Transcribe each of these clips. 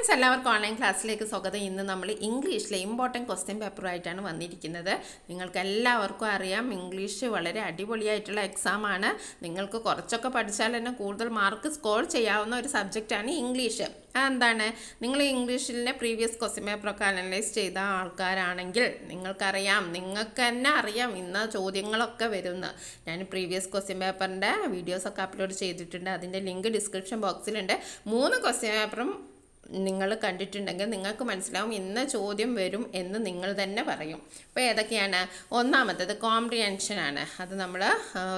Friends, എല്ലാവർക്കും online ക്ലാസ്സിലേക്ക് സ്വാഗതം. ഇന്ന് നമ്മൾ ഇംഗ്ലീഷിലെ ഇമ്പോർട്ടൻറ്റ് ക്വസ്റ്റ്യൻ പേപ്പറുമായിട്ടാണ് വന്നിരിക്കുന്നത്. നിങ്ങൾക്ക് എല്ലാവർക്കും അറിയാം, ഇംഗ്ലീഷ് വളരെ അടിപൊളിയായിട്ടുള്ള എക്സാമാണ്. നിങ്ങൾക്ക് കുറച്ചൊക്കെ പഠിച്ചാൽ തന്നെ കൂടുതൽ മാർക്ക് സ്കോർ ചെയ്യാവുന്ന ഒരു സബ്ജക്റ്റാണ് ഇംഗ്ലീഷ്. അതെന്താണ്, നിങ്ങൾ ഇംഗ്ലീഷിലെ പ്രീവിയസ് ക്വസ്റ്റ്യൻ പേപ്പറൊക്കെ അനലൈസ് ചെയ്ത ആൾക്കാരാണെങ്കിൽ നിങ്ങൾക്ക് തന്നെ അറിയാം ഇന്ന ചോദ്യങ്ങളൊക്കെ വരുന്ന. ഞാൻ പ്രീവിയസ് ക്വസ്റ്റ്യൻ പേപ്പറിൻ്റെ വീഡിയോസൊക്കെ അപ്ലോഡ് ചെയ്തിട്ടുണ്ട്. അതിൻ്റെ ലിങ്ക് ഡിസ്ക്രിപ്ഷൻ ബോക്സിലുണ്ട്. 3 ക്വസ്റ്റ്യൻ പേപ്പറും നിങ്ങൾ കണ്ടിട്ടുണ്ടെങ്കിൽ നിങ്ങൾക്ക് മനസ്സിലാവും ഇന്ന ചോദ്യം വരും എന്ന് നിങ്ങൾ തന്നെ പറയും. അപ്പോൾ ഏതൊക്കെയാണ്? ഒന്നാമത്തേത് കോംപ്രിഹെൻഷനാണ്. അത് നമ്മൾ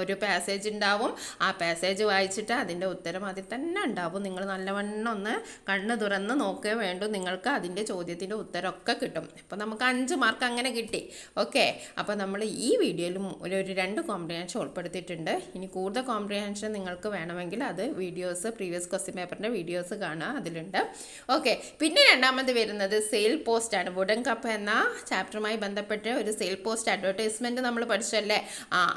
ഒരു പാസേജ് ഉണ്ടാവും, ആ പാസേജ് വായിച്ചിട്ട് അതിൻ്റെ ഉത്തരം അതിൽ തന്നെ ഉണ്ടാവും. നിങ്ങൾ നല്ലവണ്ണം ഒന്ന് കണ്ണ് തുറന്ന് നോക്കേ വേണ്ടൂ, നിങ്ങൾക്ക് അതിൻ്റെ ചോദ്യത്തിൻ്റെ ഉത്തരമൊക്കെ കിട്ടും. അപ്പോൾ നമുക്ക് 5 മാർക്ക് അങ്ങനെ കിട്ടി. ഓക്കെ, അപ്പോൾ നമ്മൾ ഈ വീഡിയോയിലും ഒരു 2 കോംപ്രിഹെൻഷൻ ഉൾപ്പെടുത്തിയിട്ടുണ്ട്. ഇനി കൂടുതൽ കോംപ്രിഹെൻഷൻ നിങ്ങൾക്ക് വേണമെങ്കിൽ അത് വീഡിയോസ്, പ്രീവിയസ് ക്വസ്റ്റ്യൻ പേപ്പറിൻ്റെ വീഡിയോസ് കാണുക, അതിലുണ്ട്. ഓക്കെ, പിന്നെ രണ്ടാമത് വരുന്നത് സെയിൽ പോസ്റ്റ് ആണ്. വുഡൻ കപ്പ് എന്ന ചാപ്റ്ററുമായി ബന്ധപ്പെട്ട് ഒരു സെയിൽ പോസ്റ്റ് അഡ്വർടൈസ്മെൻറ്റ് നമ്മൾ പഠിച്ചല്ലേ,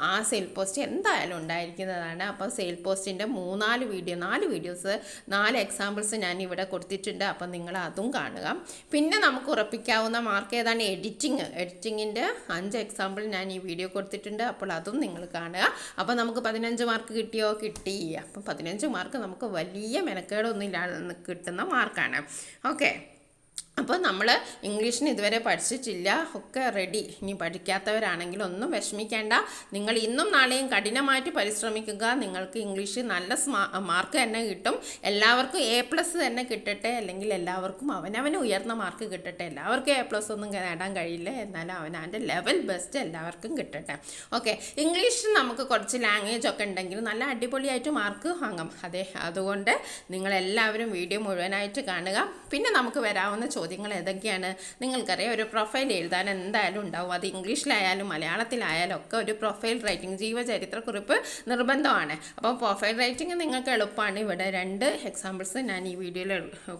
ആ സെയിൽ പോസ്റ്റ് എന്തായാലും ഉണ്ടായിരിക്കുന്നതാണ്. അപ്പോൾ സെയിൽ പോസ്റ്റിൻ്റെ 4 വീഡിയോസ് 4 എക്സാമ്പിൾസ് ഞാൻ ഇവിടെ കൊടുത്തിട്ടുണ്ട്. അപ്പം നിങ്ങൾ അതും കാണുക. പിന്നെ നമുക്ക് ഉറപ്പിക്കാവുന്ന മാർക്ക് ഏതാണ്? എഡിറ്റിങ്ങിൻ്റെ 5 എക്സാമ്പിൾ ഞാൻ ഈ വീഡിയോ കൊടുത്തിട്ടുണ്ട്. അപ്പോൾ അതും നിങ്ങൾ കാണുക. അപ്പോൾ നമുക്ക് 15 മാർക്ക് കിട്ടിയോ? കിട്ടി. അപ്പം 15 മാർക്ക് നമുക്ക് വലിയ മെനക്കേടൊന്നും ഇല്ലാതെ കിട്ടുന്ന മാർക്കാണ്. ഓക്കെ, അപ്പോൾ നമ്മൾ ഇംഗ്ലീഷിന് ഇതുവരെ പഠിച്ചിട്ടില്ല, ഒക്കെ റെഡി. ഇനി പഠിക്കാത്തവരാണെങ്കിൽ ഒന്നും വിഷമിക്കേണ്ട. നിങ്ങൾ ഇന്നും നാളെയും കഠിനമായിട്ട് പരിശ്രമിക്കുക. നിങ്ങൾക്ക് ഇംഗ്ലീഷ് നല്ല മാർക്ക് തന്നെ കിട്ടും. എല്ലാവർക്കും A+ തന്നെ കിട്ടട്ടെ, അല്ലെങ്കിൽ എല്ലാവർക്കും അവനവന് ഉയർന്ന മാർക്ക് കിട്ടട്ടെ. എല്ലാവർക്കും A+ ഒന്നും നേടാൻ കഴിയില്ല, എന്നാലും അവനവൻ്റെ ലെവൽ ബെസ്റ്റ് എല്ലാവർക്കും കിട്ടട്ടെ. ഓക്കെ, ഇംഗ്ലീഷിൽ നമുക്ക് കുറച്ച് ലാംഗ്വേജ് ഒക്കെ ഉണ്ടെങ്കിൽ നല്ല അടിപൊളിയായിട്ട് മാർക്ക് വാങ്ങാം. അതുകൊണ്ട് നിങ്ങളെല്ലാവരും വീഡിയോ മുഴുവനായിട്ട് കാണുക. പിന്നെ നമുക്ക് വരാവുന്ന ചോദ്യങ്ങൾ ഏതൊക്കെയാണ്? നിങ്ങൾക്കറിയാം, ഒരു പ്രൊഫൈൽ എഴുതാൻ എന്തായാലും ഉണ്ടാവും. അത് ഇംഗ്ലീഷിലായാലും മലയാളത്തിലായാലും ഒക്കെ ഒരു പ്രൊഫൈൽ റൈറ്റിംഗ്, ജീവചരിത്രക്കുറിപ്പ് നിർബന്ധമാണ്. അപ്പോൾ പ്രൊഫൈൽ റൈറ്റിംഗ് നിങ്ങൾക്ക് എളുപ്പമാണ്. ഇവിടെ 2 എക്സാമ്പിൾസ് ഞാൻ ഈ വീഡിയോയിൽ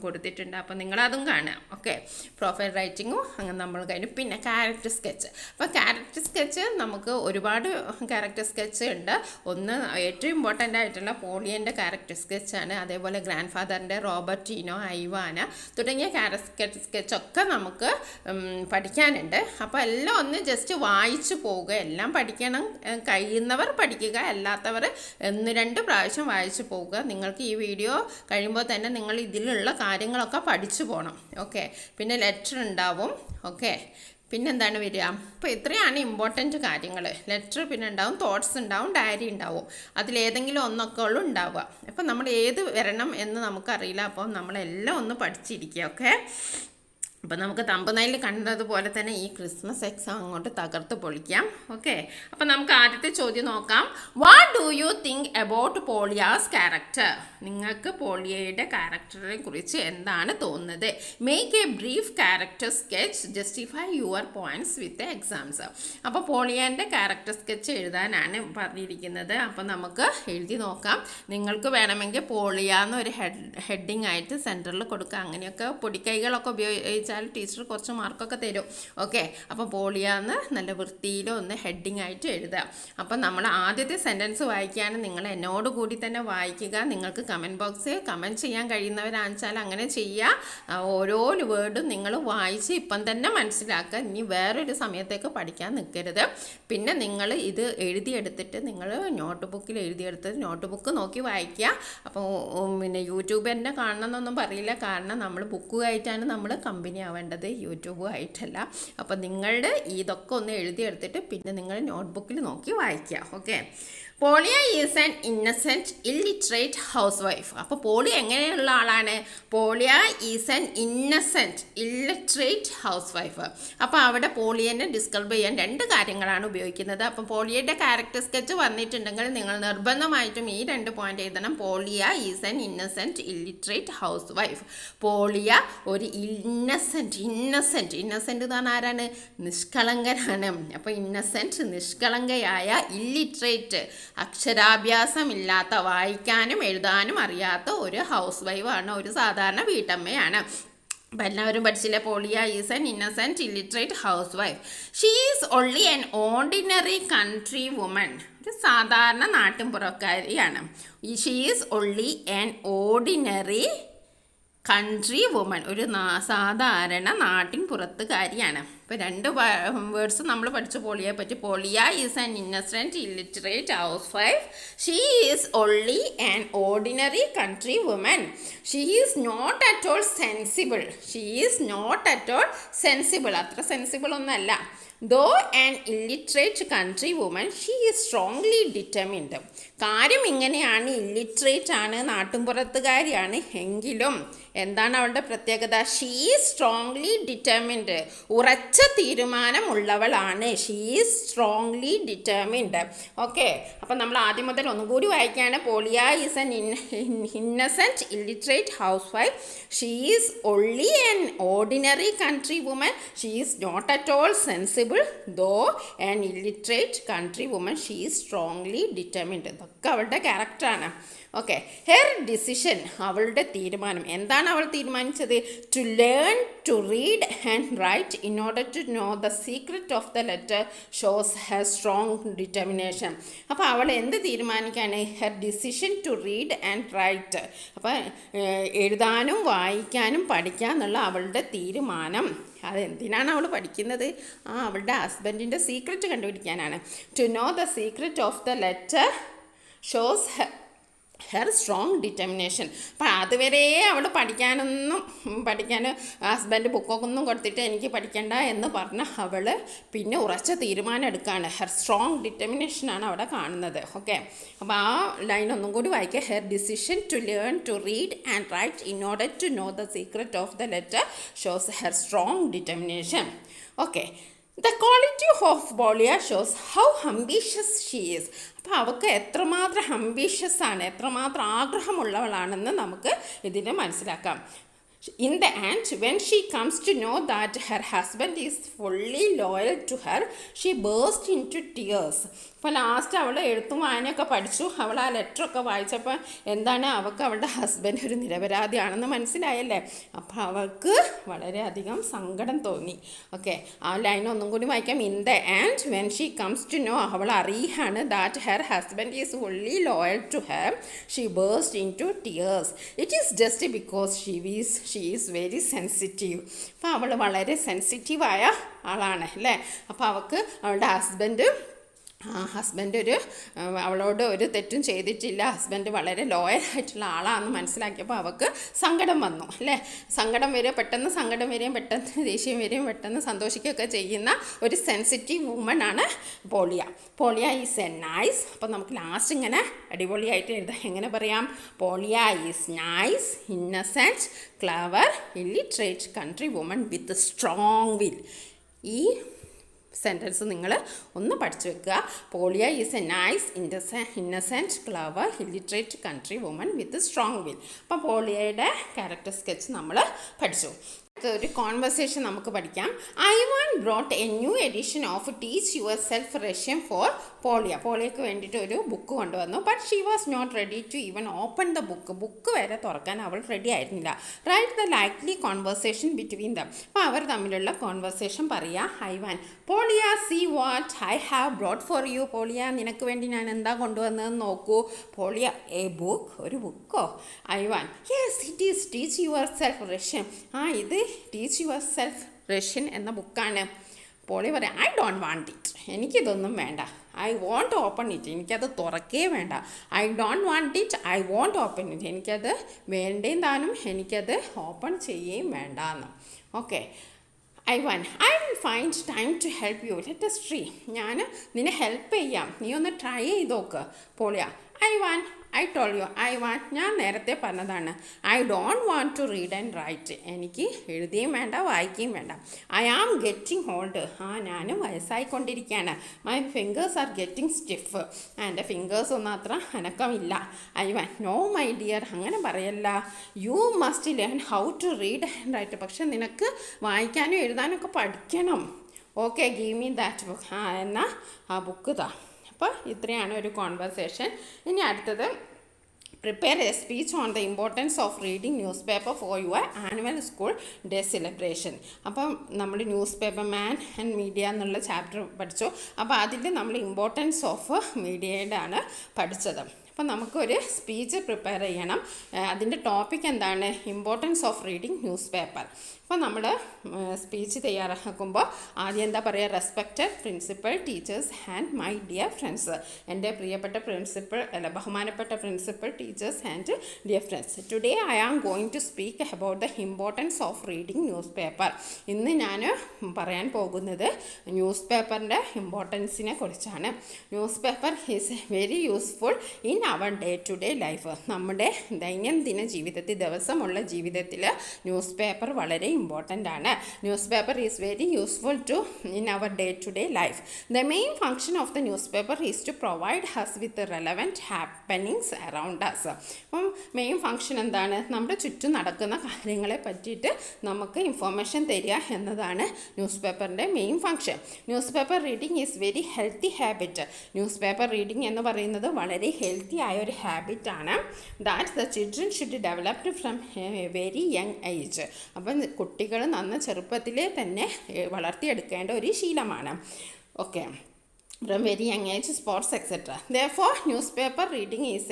കൊടുത്തിട്ടുണ്ട്. അപ്പോൾ നിങ്ങളതും കാണുക. ഓക്കെ, പ്രൊഫൈൽ റൈറ്റിങ്ങും അങ്ങനെ നമ്മൾ കഴിഞ്ഞു. പിന്നെ ക്യാരക്ടർ സ്കെച്ച്. അപ്പോൾ ക്യാരക്ടർ സ്കെച്ച് നമുക്ക് ഒരുപാട് ക്യാരക്ടർ സ്കെച്ച് ഉണ്ട്. ഒന്ന് ഏറ്റവും ഇമ്പോർട്ടൻ്റ് ആയിട്ടുള്ള പോളിയൻ്റെ ക്യാരക്ടർ സ്കെച്ചാണ്. അതേപോലെ ഗ്രാൻഡ് ഫാദറിൻ്റെ റോബർട്ടിനോ, ഐവാന തുടങ്ങിയ ക്യാരക്ടർ സ്കെച്ചൊക്കെ നമുക്ക് പഠിക്കാനുണ്ട്. അപ്പോൾ എല്ലാം ഒന്ന് ജസ്റ്റ് വായിച്ചു പോവുക. എല്ലാം പഠിക്കണം, കഴിയുന്നവർ പഠിക്കുക, അല്ലാത്തവർ 1-2 പ്രാവശ്യം വായിച്ചു പോവുക. നിങ്ങൾക്ക് ഈ വീഡിയോ കഴിയുമ്പോൾ തന്നെ നിങ്ങൾ ഇതിലുള്ള കാര്യങ്ങളൊക്കെ പഠിച്ചു പോകണം. ഓക്കെ, പിന്നെ ലെറ്റർ ഉണ്ടാവും. ഓക്കെ, പിന്നെന്താണ് വരിക? അപ്പോൾ ഇത്രയാണ് ഇമ്പോർട്ടൻറ്റ് കാര്യങ്ങൾ. ലെറ്റർ പിന്നെ ഉണ്ടാവും, തോട്ട്സ് ഉണ്ടാവും, ഡയറി ഉണ്ടാവും. അതിലേതെങ്കിലും ഒന്നൊക്കെ ഉള്ളൂ ഉണ്ടാവുക. അപ്പോൾ നമ്മൾ ഏത് വരണം എന്ന് നമുക്കറിയില്ല. അപ്പോൾ നമ്മളെല്ലാം ഒന്ന് പഠിച്ചിരിക്കുക. ഓക്കെ, അപ്പോൾ നമുക്ക് തമ്പനയിൽ കണ്ടതുപോലെ തന്നെ ഈ ക്രിസ്മസ് എക്സാം അങ്ങോട്ട് തകർത്ത് പൊളിക്കാം. ഓക്കെ, അപ്പോൾ നമുക്ക് ആദ്യത്തെ ചോദ്യം നോക്കാം. What do you think about Polia's character? നിങ്ങൾക്ക് പോളിയയുടെ ക്യാരക്ടറിനെ കുറിച്ച് എന്താണ് തോന്നുന്നത്? Make A brief character sketch, justify your points with exams. അപ്പോൾ പോളിയൻ്റെ ക്യാരക്ടർ സ്കെച്ച് എഴുതാനാണ് പറഞ്ഞിരിക്കുന്നത്. അപ്പോൾ നമുക്ക് എഴുതി നോക്കാം. നിങ്ങൾക്ക് വേണമെങ്കിൽ പോളിയ എന്നൊരു ഹെഡിങ് ആയിട്ട് സെൻറ്ററിൽ കൊടുക്കുക. അങ്ങനെയൊക്കെ പൊടിക്കൈകളൊക്കെ ഉപയോഗിച്ച് ടീച്ചർ കുറച്ച് മാർക്കൊക്കെ തരും. ഓക്കെ, അപ്പോൾ പോളിയാന്ന് നല്ല വൃത്തിയിലോ ഒന്ന് ഹെഡിങ് ആയിട്ട് എഴുതുക. അപ്പം നമ്മൾ ആദ്യത്തെ സെൻറ്റൻസ് വായിക്കുകയാണ്. നിങ്ങൾ എന്നോട് കൂടി തന്നെ വായിക്കുക. നിങ്ങൾക്ക് കമൻറ്റ് ബോക്സിൽ കമൻറ്റ് ചെയ്യാൻ കഴിയുന്നവരാണെച്ചാൽ അങ്ങനെ ചെയ്യുക. ഓരോ വേർഡും നിങ്ങൾ വായിച്ച് ഇപ്പം തന്നെ മനസ്സിലാക്കുക. ഇനി വേറൊരു സമയത്തേക്ക് പഠിക്കാൻ നിൽക്കരുത്. പിന്നെ നിങ്ങൾ ഇത് എഴുതിയെടുത്തിട്ട് നിങ്ങൾ നോട്ട് ബുക്കിൽ എഴുതിയെടുത്ത് നോട്ട് ബുക്ക് നോക്കി വായിക്കുക. അപ്പോൾ പിന്നെ യൂട്യൂബ് തന്നെ കാണണമെന്നൊന്നും പറയില്ല, കാരണം നമ്മൾ ബുക്കുമായിട്ടാണ് നമ്മൾ കമ്പനി ആവേണ്ടത്, യൂട്യൂബ് ആയിട്ടല്ല. അപ്പോൾ നിങ്ങളുടെ ഇതൊക്കെ ഒന്ന് എഴുതിയെടുത്തിട്ട് പിന്നെ നിങ്ങൾ നോട്ട്ബുക്കിൽ നോക്കി വായിക്കുക. Okay, Polya is an innocent illiterate housewife. അപ്പോൾ പോളിയ എങ്ങനെയുള്ള ആളാണ്? Polya is an innocent illiterate housewife. അപ്പോൾ അവിടെ പോളിയനെ ഡിസ്ക്രൈബ് ചെയ്യാൻ 2 കാര്യങ്ങളാണ് ഉപയോഗിക്കുന്നത്. അപ്പോൾ പോളിയയുടെ ക്യാരക്ടർ സ്കെച്ച് വന്നിട്ടുണ്ടെങ്കിൽ നിങ്ങൾ നിർബന്ധമായിട്ടും ഈ 2 പോയിന്റ് എഴുതണം. Polya is an innocent illiterate housewife. Polya ഒരു ഇന്നസെൻറ്റ് എന്ന് പറഞ്ഞാൽ ആരാണ്? നിഷ്കളങ്കനാണ്. അപ്പോൾ ഇന്നസെൻറ്റ് നിഷ്കളങ്കയായ, ഇല്ലിറ്ററേറ്റ് അക്ഷരാഭ്യാസമില്ലാത്ത, വായിക്കാനും എഴുതാനും അറിയാത്ത ഒരു ഹൗസ് വൈഫാണ്, ഒരു സാധാരണ വീട്ടമ്മയാണ്. അപ്പം എല്ലാവരും പഠിച്ചില്ലേ? Polya is an innocent illiterate housewife. She is only an ordinary country woman. ഒരു സാധാരണ നാട്ടിൻപുറക്കാരിയാണ്. She is only an ordinary country woman ഒരു സാധാരണ നാട്ടിൻ പുറത്തുകാരിയാണ്. ഇപ്പോൾ രണ്ട് വേർഡ്സ് നമ്മൾ പഠിച്ചു പോളിയെ പറ്റി. Polya is an innocent illiterate housewife. She is only an ordinary country woman. She is not at all sensible. She is not at all sensible. അത്ര സെൻസിബിൾ ഒന്നല്ല. Though an illiterate country woman she is strongly determined. കാര്യം ഇങ്ങനെയാണ്, illiterate ആണ്, നാട്ടുംപുറത്തുകാരിയാണ്, എങ്കിലും എന്താണ് അവളുടെ പ്രത്യേകത? She is strongly determined. ഉറച്ച തീരുമാനമുള്ളവളാണ്. She is strongly determined. Okay, അപ്പം നമ്മൾ ആദ്യം മുതൽ ഒന്നും കൂടി വായിക്കുകയാണ്. പോളിയ is an innocent illiterate housewife. She is only an ordinary country woman. She is not at all sensible. though an illiterate country woman, she is strongly determined. ഇതൊക്കെ അവളുടെ ക്യാരക്ടറാണ്. ഓക്കെ, ഹെർ ഡിസിഷൻ, അവളുടെ തീരുമാനം. എന്താണ് അവൾ തീരുമാനിച്ചത്? To learn to read and write in order to know the secret of the letter shows her strong determination. അപ്പോൾ അവൾ എന്ത് തീരുമാനിക്കുകയാണ്? Her decision to read and write. അപ്പോൾ എഴുതാനും വായിക്കാനും പഠിക്കാന്നുള്ള അവളുടെ തീരുമാനം. അതെന്തിനാണ് അവൾ പഠിക്കുന്നത്? അവളുടെ ഹസ്ബൻഡിൻ്റെ സീക്രറ്റ് കണ്ടുപിടിക്കാനാണ്. To know the secret of the letter shows her strong determination. അപ്പം അതുവരെ അവൾ പഠിക്കാൻ ഹസ്ബൻഡ് ബുക്കൊക്കെ ഒന്നും കൊടുത്തിട്ട് എനിക്ക് പഠിക്കണ്ട എന്ന് പറഞ്ഞ അവൾ പിന്നെ ഉറച്ച തീരുമാനം എടുക്കുകയാണ്. ഹെർ സ്ട്രോങ് ഡിറ്റർമിനേഷനാണ് അവിടെ കാണുന്നത്. ഓക്കെ, അപ്പോൾ ആ ലൈൻ ഒന്നും കൂടി വായിക്കുക. Her decision to learn to read and write in order to know the secret of the letter shows her strong determination. Okay, the quality of Polia shows how ambitious she is. അപ്പോൾ അവൾക്ക് എത്രമാത്രം ambitious ആണ്, എത്രമാത്രം ആഗ്രഹമുള്ളവളാണെന്ന് നമുക്ക് ഇതിന് മനസ്സിലാക്കാം. In the end, when she comes to know that her husband is fully loyal to her, she burst into tears. അപ്പോൾ last അവൾ എഴുത്തും വായനയൊക്കെ പഠിച്ചു. അവൾ ആ ലെറ്ററൊക്കെ വായിച്ചപ്പോൾ എന്താണ്, അവൾക്ക് അവളുടെ ഹസ്ബൻഡ് ഒരു നിരപരാധിയാണെന്ന് മനസ്സിലായല്ലേ. അപ്പോൾ അവൾക്ക് വളരെയധികം സങ്കടം തോന്നി. ഓക്കെ, ആ ലൈൻ ഒന്നും കൂടി വായിക്കാം. In the and when she comes to know, അവൾ അറിയാണ് that her husband is fully loyal to her, she burst into tears. It is just because she is very sensitive. അപ്പോൾ അവൾ വളരെ സെൻസിറ്റീവായ ആളാണ് അല്ലേ. അപ്പോൾ അവൾക്ക് അവളുടെ ഹസ്ബൻഡ് അവളോട് ഒരു തെറ്റും ചെയ്തിട്ടില്ല. ഹസ്ബൻഡ് വളരെ ലോയലായിട്ടുള്ള ആളാണെന്ന് മനസ്സിലാക്കിയപ്പോൾ അവൾക്ക് സങ്കടം വന്നു അല്ലേ. സങ്കടം വരിക, പെട്ടെന്ന് സങ്കടം വരികയും പെട്ടെന്ന് ദേഷ്യം വരികയും പെട്ടെന്ന് സന്തോഷിക്കുകയൊക്കെ ചെയ്യുന്ന ഒരു സെൻസിറ്റീവ് വുമൺ ആണ് Polya. Polya is a nice. അപ്പോൾ നമുക്ക് ലാസ്റ്റ് ഇങ്ങനെ അടിപൊളിയായിട്ട് എഴുതാം. എങ്ങനെ പറയാം? Polya is nice, innocent, clever, illiterate country woman with strong will. ഈ സെൻറ്റൻസ് നിങ്ങൾ ഒന്ന് പഠിച്ചു വെക്കുക. Polya is a nice, innocent, clever, illiterate country woman with strong will. അപ്പം പോളിയയുടെ ക്യാരക്ടർ സ്കെച്ച് നമ്മൾ പഠിച്ചു. ഒരു കോൺവെർസേഷൻ നമുക്ക് പഠിക്കാം. Ivan brought a new edition of teach yourself Russian for Polya. പോളിയക്ക് വേണ്ടിയിട്ട് ഒരു ബുക്ക് കൊണ്ടുവന്നു. But she was not ready to even open the book വരെ തുറക്കാൻ അവൾ റെഡി ആയിരുന്നില്ല. Write the likely conversation between them. അപ്പോൾ അവർ തമ്മിലുള്ള കോൺവെർസേഷൻ പറയുക. Ivan, Polya, see what I have brought for you. Polya, നിനക്ക് വേണ്ടി ഞാൻ എന്താ കൊണ്ടുവന്നതെന്ന് നോക്കൂ. പോളിയ, എ ബുക്ക്, ഒരു ബുക്കോ? Ivan, yes, it is teach yourself Russian. ഇത് ടീച്ച് യുവർ സെൽഫ് റഷ്യൻ എന്ന ബുക്കാണ്. പോളി പറയാം, ഐ ഡോണ്ട് വാണ്ട് ഇറ്റ്. എനിക്കിതൊന്നും വേണ്ട. I won't open it. എനിക്കത് തുറക്കേ വേണ്ട. I don't want it, I won't open it. എനിക്കത് വേണ്ടേം താനും എനിക്കത് ഓപ്പൺ ചെയ്യുകയും വേണ്ട എന്ന്. Okay, Ivan, I will find time to help you. Let us try. ഞാൻ നിന്നെ ഹെൽപ്പ് ചെയ്യാം, നീ ഒന്ന് ട്രൈ ചെയ്ത് നോക്ക്. Polya, Ivan, I told you. Ivan, ഞാൻ നേരത്തെ പറഞ്ഞതാണ്. I don't want to read and write. എനിക്ക് എഴുതുകയും വേണ്ട വായിക്കുകയും വേണ്ട. I am getting old. ഞാനും വയസ്സായിക്കൊണ്ടിരിക്കുകയാണ്. My fingers are getting stiff. എൻ്റെ ഫിംഗേഴ്സ് ഒന്നും അത്ര അനക്കമില്ല. ഐവാൻ, നോ മൈ ഡിയർ, അങ്ങനെ പറയല്ല. You must learn how to read and write. പക്ഷെ നിനക്ക് വായിക്കാനും എഴുതാനും ഒക്കെ പഠിക്കണം. Okay, give me that book. എന്നാൽ ആ ബുക്ക് താ. അപ്പോൾ ഇത്രയാണ് ഒരു കോൺവെർസേഷൻ. ഇനി അടുത്തത്, prepare A speech on the importance of reading news paper for your annual school day celebration. അപ്പം നമ്മൾ news paper, man and media എന്നുള്ള ചാപ്റ്റർ പഠിച്ചു. അപ്പോൾ അതിൽ നമ്മൾ ഇമ്പോർട്ടൻസ് ഓഫ് മീഡിയയുടെ ആണ് പഠിച്ചത്. അപ്പോൾ നമുക്കൊരു സ്പീച്ച് പ്രിപ്പയർ ചെയ്യണം. അതിൻ്റെ ടോപ്പിക് എന്താണ്? Importance of reading newspaper. അപ്പോൾ നമ്മൾ സ്പീച്ച് തയ്യാറാക്കുമ്പോൾ ആദ്യം എന്താ പറയുക? Respected principal, teachers and my dear friends. എൻ്റെ പ്രിയപ്പെട്ട ബഹുമാനപ്പെട്ട principal, teachers and dear friends. Today I am going to speak about the importance of reading newspaper. ഇന്ന് ഞാൻ പറയാൻ പോകുന്നത് ന്യൂസ് പേപ്പറിൻ്റെ ഇമ്പോർട്ടൻസിനെ കുറിച്ചാണ്. Newspaper is very useful in our day to day life. നമ്മുടെ ദൈനംദിന ജീവിതത്തിൽ, ദിവസമുള്ള ജീവിതത്തിൽ ന്യൂസ് പേപ്പർ വളരെ ഇമ്പോർട്ടൻ്റ് ആണ്. Newspaper is very useful to in our day to day life. The main function of the newspaper is to provide us with relevant happenings around us. അപ്പം main function എന്താണ്? നമ്മുടെ ചുറ്റും നടക്കുന്ന കാര്യങ്ങളെ പറ്റിയിട്ട് നമുക്ക് information തരിക എന്നതാണ് ന്യൂസ് പേപ്പറിൻ്റെ main function. Newspaper reading is very healthy habit. Newspaper reading എന്ന് പറയുന്നത് വളരെ ഹെൽത്തി ആയ ഒരു ഹാബിറ്റാണ്. That the children should developed from a very young age. അപ്പം കുട്ടികൾ നന്ന ചെറുപ്പത്തിലേ തന്നെ വളർത്തിയെടുക്കേണ്ട ഒരു ശീലമാണ്. Okay, from very young age, sports, etc. Therefore, newspaper reading is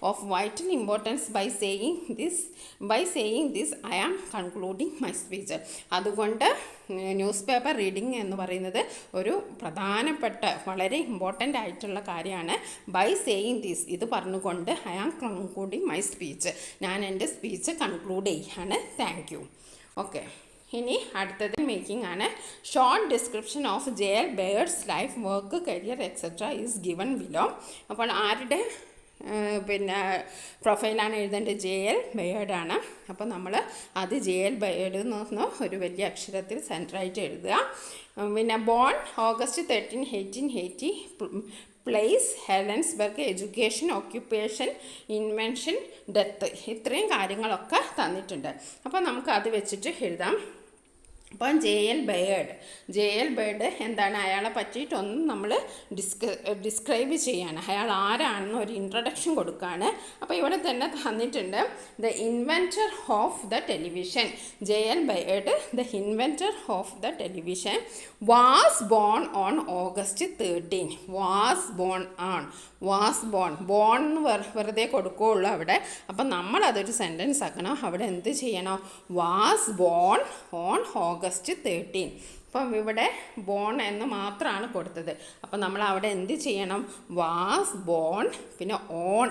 of vital importance. By saying this, I am concluding my speech. അതുകൊണ്ട് news paper reading എന്ന് പറയുന്നത് ഒരു പ്രധാനപ്പെട്ട വളരെ ഇമ്പോർട്ടൻ്റ് ആയിട്ടുള്ള കാര്യമാണ്. ബൈ സേയിങ് ദിസ്, ഇത് പറഞ്ഞുകൊണ്ട് I am concluding my speech. ഞാൻ എൻ്റെ സ്പീച്ച് കൺക്ലൂഡ് ചെയ്യാണ്. Thank you. ഓക്കെ, ഇനി അടുത്തത് മേക്കിംഗ് ആണ്. Short description of J L. Baird's life, work, career etcetera is given below. അപ്പോൾ ആരുടെ പ്രൊഫൈലാണ് എഴുതേണ്ടത്? ജെ.എൽ. ബെയർഡാണ്. അപ്പോൾ നമ്മൾ അത് ജെ.എൽ. ബെയർഡ് എന്ന് ഒരു വലിയ അക്ഷരത്തിൽ സെൻറ്ററായിട്ട് എഴുതുക. Born August 13, 1880. Place Helensburgh. Education, occupation, invention, death. ഇത്രയും കാര്യങ്ങളൊക്കെ തന്നിട്ടുണ്ട്. അപ്പോൾ നമുക്ക് അത് വെച്ചിട്ട് എഴുതാം. അപ്പം ജെ.എൽ. ബെയർഡ് എന്താണ്? അയാളെ പറ്റിയിട്ടൊന്നും നമ്മൾ ഡിസ്ക്രൈബ് ചെയ്യാണ്. അയാൾ ആരാണെന്ന് ഒരു ഇൻട്രൊഡക്ഷൻ കൊടുക്കുകയാണ്. അപ്പോൾ ഇവിടെ തന്നെ തന്നിട്ടുണ്ട് the inventor of the television. J L. Baird, the inventor of the television, was born on August 13. Born എന്ന് വെറുതെ കൊടുക്കുകയുള്ളൂ അവിടെ. അപ്പം നമ്മളതൊരു സെൻറ്റൻസ് ആക്കണം. അവിടെ എന്ത് ചെയ്യണം? Was born on August 13. അപ്പം ഇവിടെ ബോൺ എന്ന് മാത്രമാണ് കൊടുത്തത്. അപ്പം നമ്മൾ അവിടെ എന്ത് ചെയ്യണം? വാസ് ബോൺ, പിന്നെ ഓൺ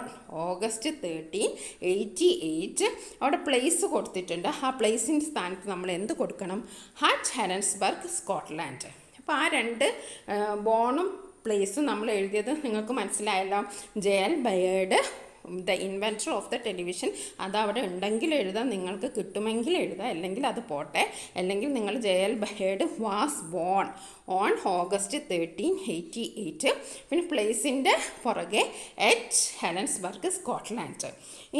ഓഗസ്റ്റ് 13, 88. അവിടെ പ്ലേസ് കൊടുത്തിട്ടുണ്ട്. ആ പ്ലേസിൻ്റെ സ്ഥാനത്ത് നമ്മൾ എന്ത് കൊടുക്കണം? At Helensburgh, Scotland. അപ്പോൾ ആ രണ്ട് ബോണും പ്ലേസും നമ്മൾ എഴുതിയത് നിങ്ങൾക്ക് മനസ്സിലായല്ലോ. J L. Baird, the inventor of the television, അതവിടെ ഉണ്ടെങ്കിൽ എഴുതാം, നിങ്ങൾക്ക് കിട്ടുമെങ്കിൽ എഴുതാം, അല്ലെങ്കിൽ അത് പോട്ടെ. അല്ലെങ്കിൽ നിങ്ങൾ J L. Baird was born on August 13, 88. പിന്നെ പ്ലേസിൻ്റെ പുറകെ എറ്റ് ഹെലൻസ്ബർഗ്, സ്കോട്ട്ലാൻഡ്.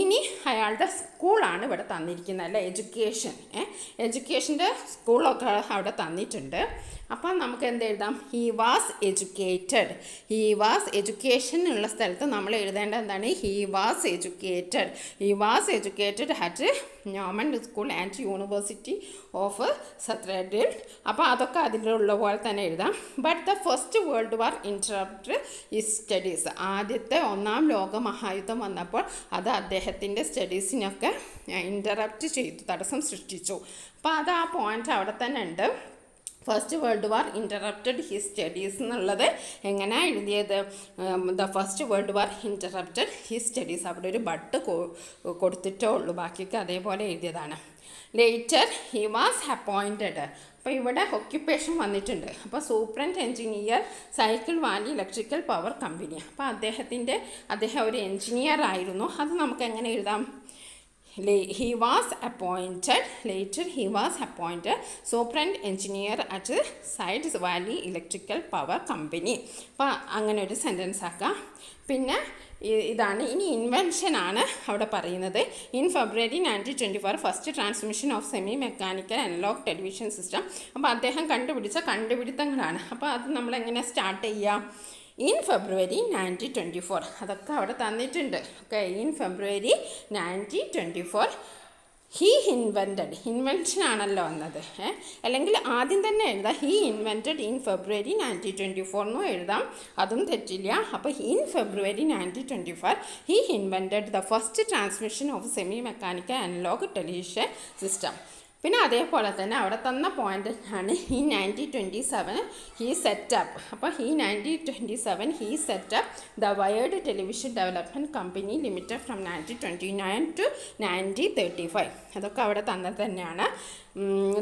ഇനി അയാളുടെ സ്കൂളാണ് ഇവിടെ തന്നിരിക്കുന്നത്, അല്ല എഡ്യൂക്കേഷൻ്റെ സ്കൂളൊക്കെ അവിടെ തന്നിട്ടുണ്ട്. അപ്പം നമുക്ക് എന്ത് എഴുതാം? ഹി വാസ് എഡ്യൂക്കേഷൻ ഉള്ള സ്ഥലത്ത് നമ്മൾ എഴുതേണ്ടത് എന്താണ്? ഹി വാസ് എഡ്യൂക്കേറ്റഡ് അറ്റ് നോമൻ school and university of Strathclyde. അപ്പോൾ അതൊക്കെ അതിലുള്ള പോലെ തന്നെ എഴുതാം. But the first world war interrupt his studies. ആദ്യത്തെ 1ാം ലോക മഹായുദ്ധം വന്നപ്പോൾ അത് അദ്ദേഹത്തിൻ്റെ സ്റ്റഡീസിനൊക്കെ ഇൻറ്ററപ്റ്റ് ചെയ്തു, തടസ്സം സൃഷ്ടിച്ചു. അപ്പോൾ അത് ആ പോയിൻ്റ് അവിടെ തന്നെ ഉണ്ട്. ഫസ്റ്റ് വേൾഡ് വാർ ഇൻറ്ററപ്റ്റഡ് ഹിസ് സ്റ്റഡീസ് എന്നുള്ളത് എങ്ങനെയാണ് എഴുതിയത്? The first world war interrupted his studies. അവിടെ ഒരു ബട്ട് കൊടുത്തിട്ടേ ഉള്ളൂ, ബാക്കിയൊക്കെ അതേപോലെ എഴുതിയതാണ്. Later he was appointed. അപ്പോൾ ഇവിടെ ഒക്യുപ്പേഷൻ വന്നിട്ടുണ്ട്. അപ്പോൾ superintendent engineer, cycle Valley electrical power company. അപ്പോൾ അദ്ദേഹം ഒരു എൻജിനീയർ ആയിരുന്നു. അത് നമുക്ക് എങ്ങനെ എഴുതാം? he was appointed superintendent engineer at sides Valley electrical power company. അപ്പോൾ അങ്ങനെ ഒരു സെൻറ്റൻസ് ആക്കാം. പിന്നെ ഇതാണ് ഇനി ഇൻവെൻഷനാണ് അവിടെ പറയുന്നത്. In February 1924 first transmission of semi mechanical analogue television system. അപ്പോൾ അദ്ദേഹം കണ്ടുപിടിച്ച കണ്ടുപിടുത്തങ്ങളാണ്. അപ്പോൾ അത് നമ്മളെങ്ങനെ സ്റ്റാർട്ട് ചെയ്യാം? ഇൻ ഫെബ്രുവരി 1924 അതൊക്കെ അവിടെ തന്നിട്ടുണ്ട്. Okay, in February 1924 he invented, invention ആണല്ലോ വന്നത്. അല്ലെങ്കിൽ ആദ്യം തന്നെ എഴുതാം ഹീ ഇൻവെൻറ്റഡ് ഇൻ ഫെബ്രുവരി 1924 എന്നും എഴുതാം, അതും തെറ്റില്ല. അപ്പോൾ in February 1924 he invented the first transmission of semi mechanical analogue television system. പിന്നെ അതേപോലെ തന്നെ അവിടെ തന്ന പോയിൻ്റ് ആണ് ഈ 1927 ഹീ സെറ്റപ്പ്. അപ്പോൾ ഈ 1927 he setup the wired television development company limited from 1929 to 1935. അതൊക്കെ അവിടെ തന്നത് തന്നെയാണ്.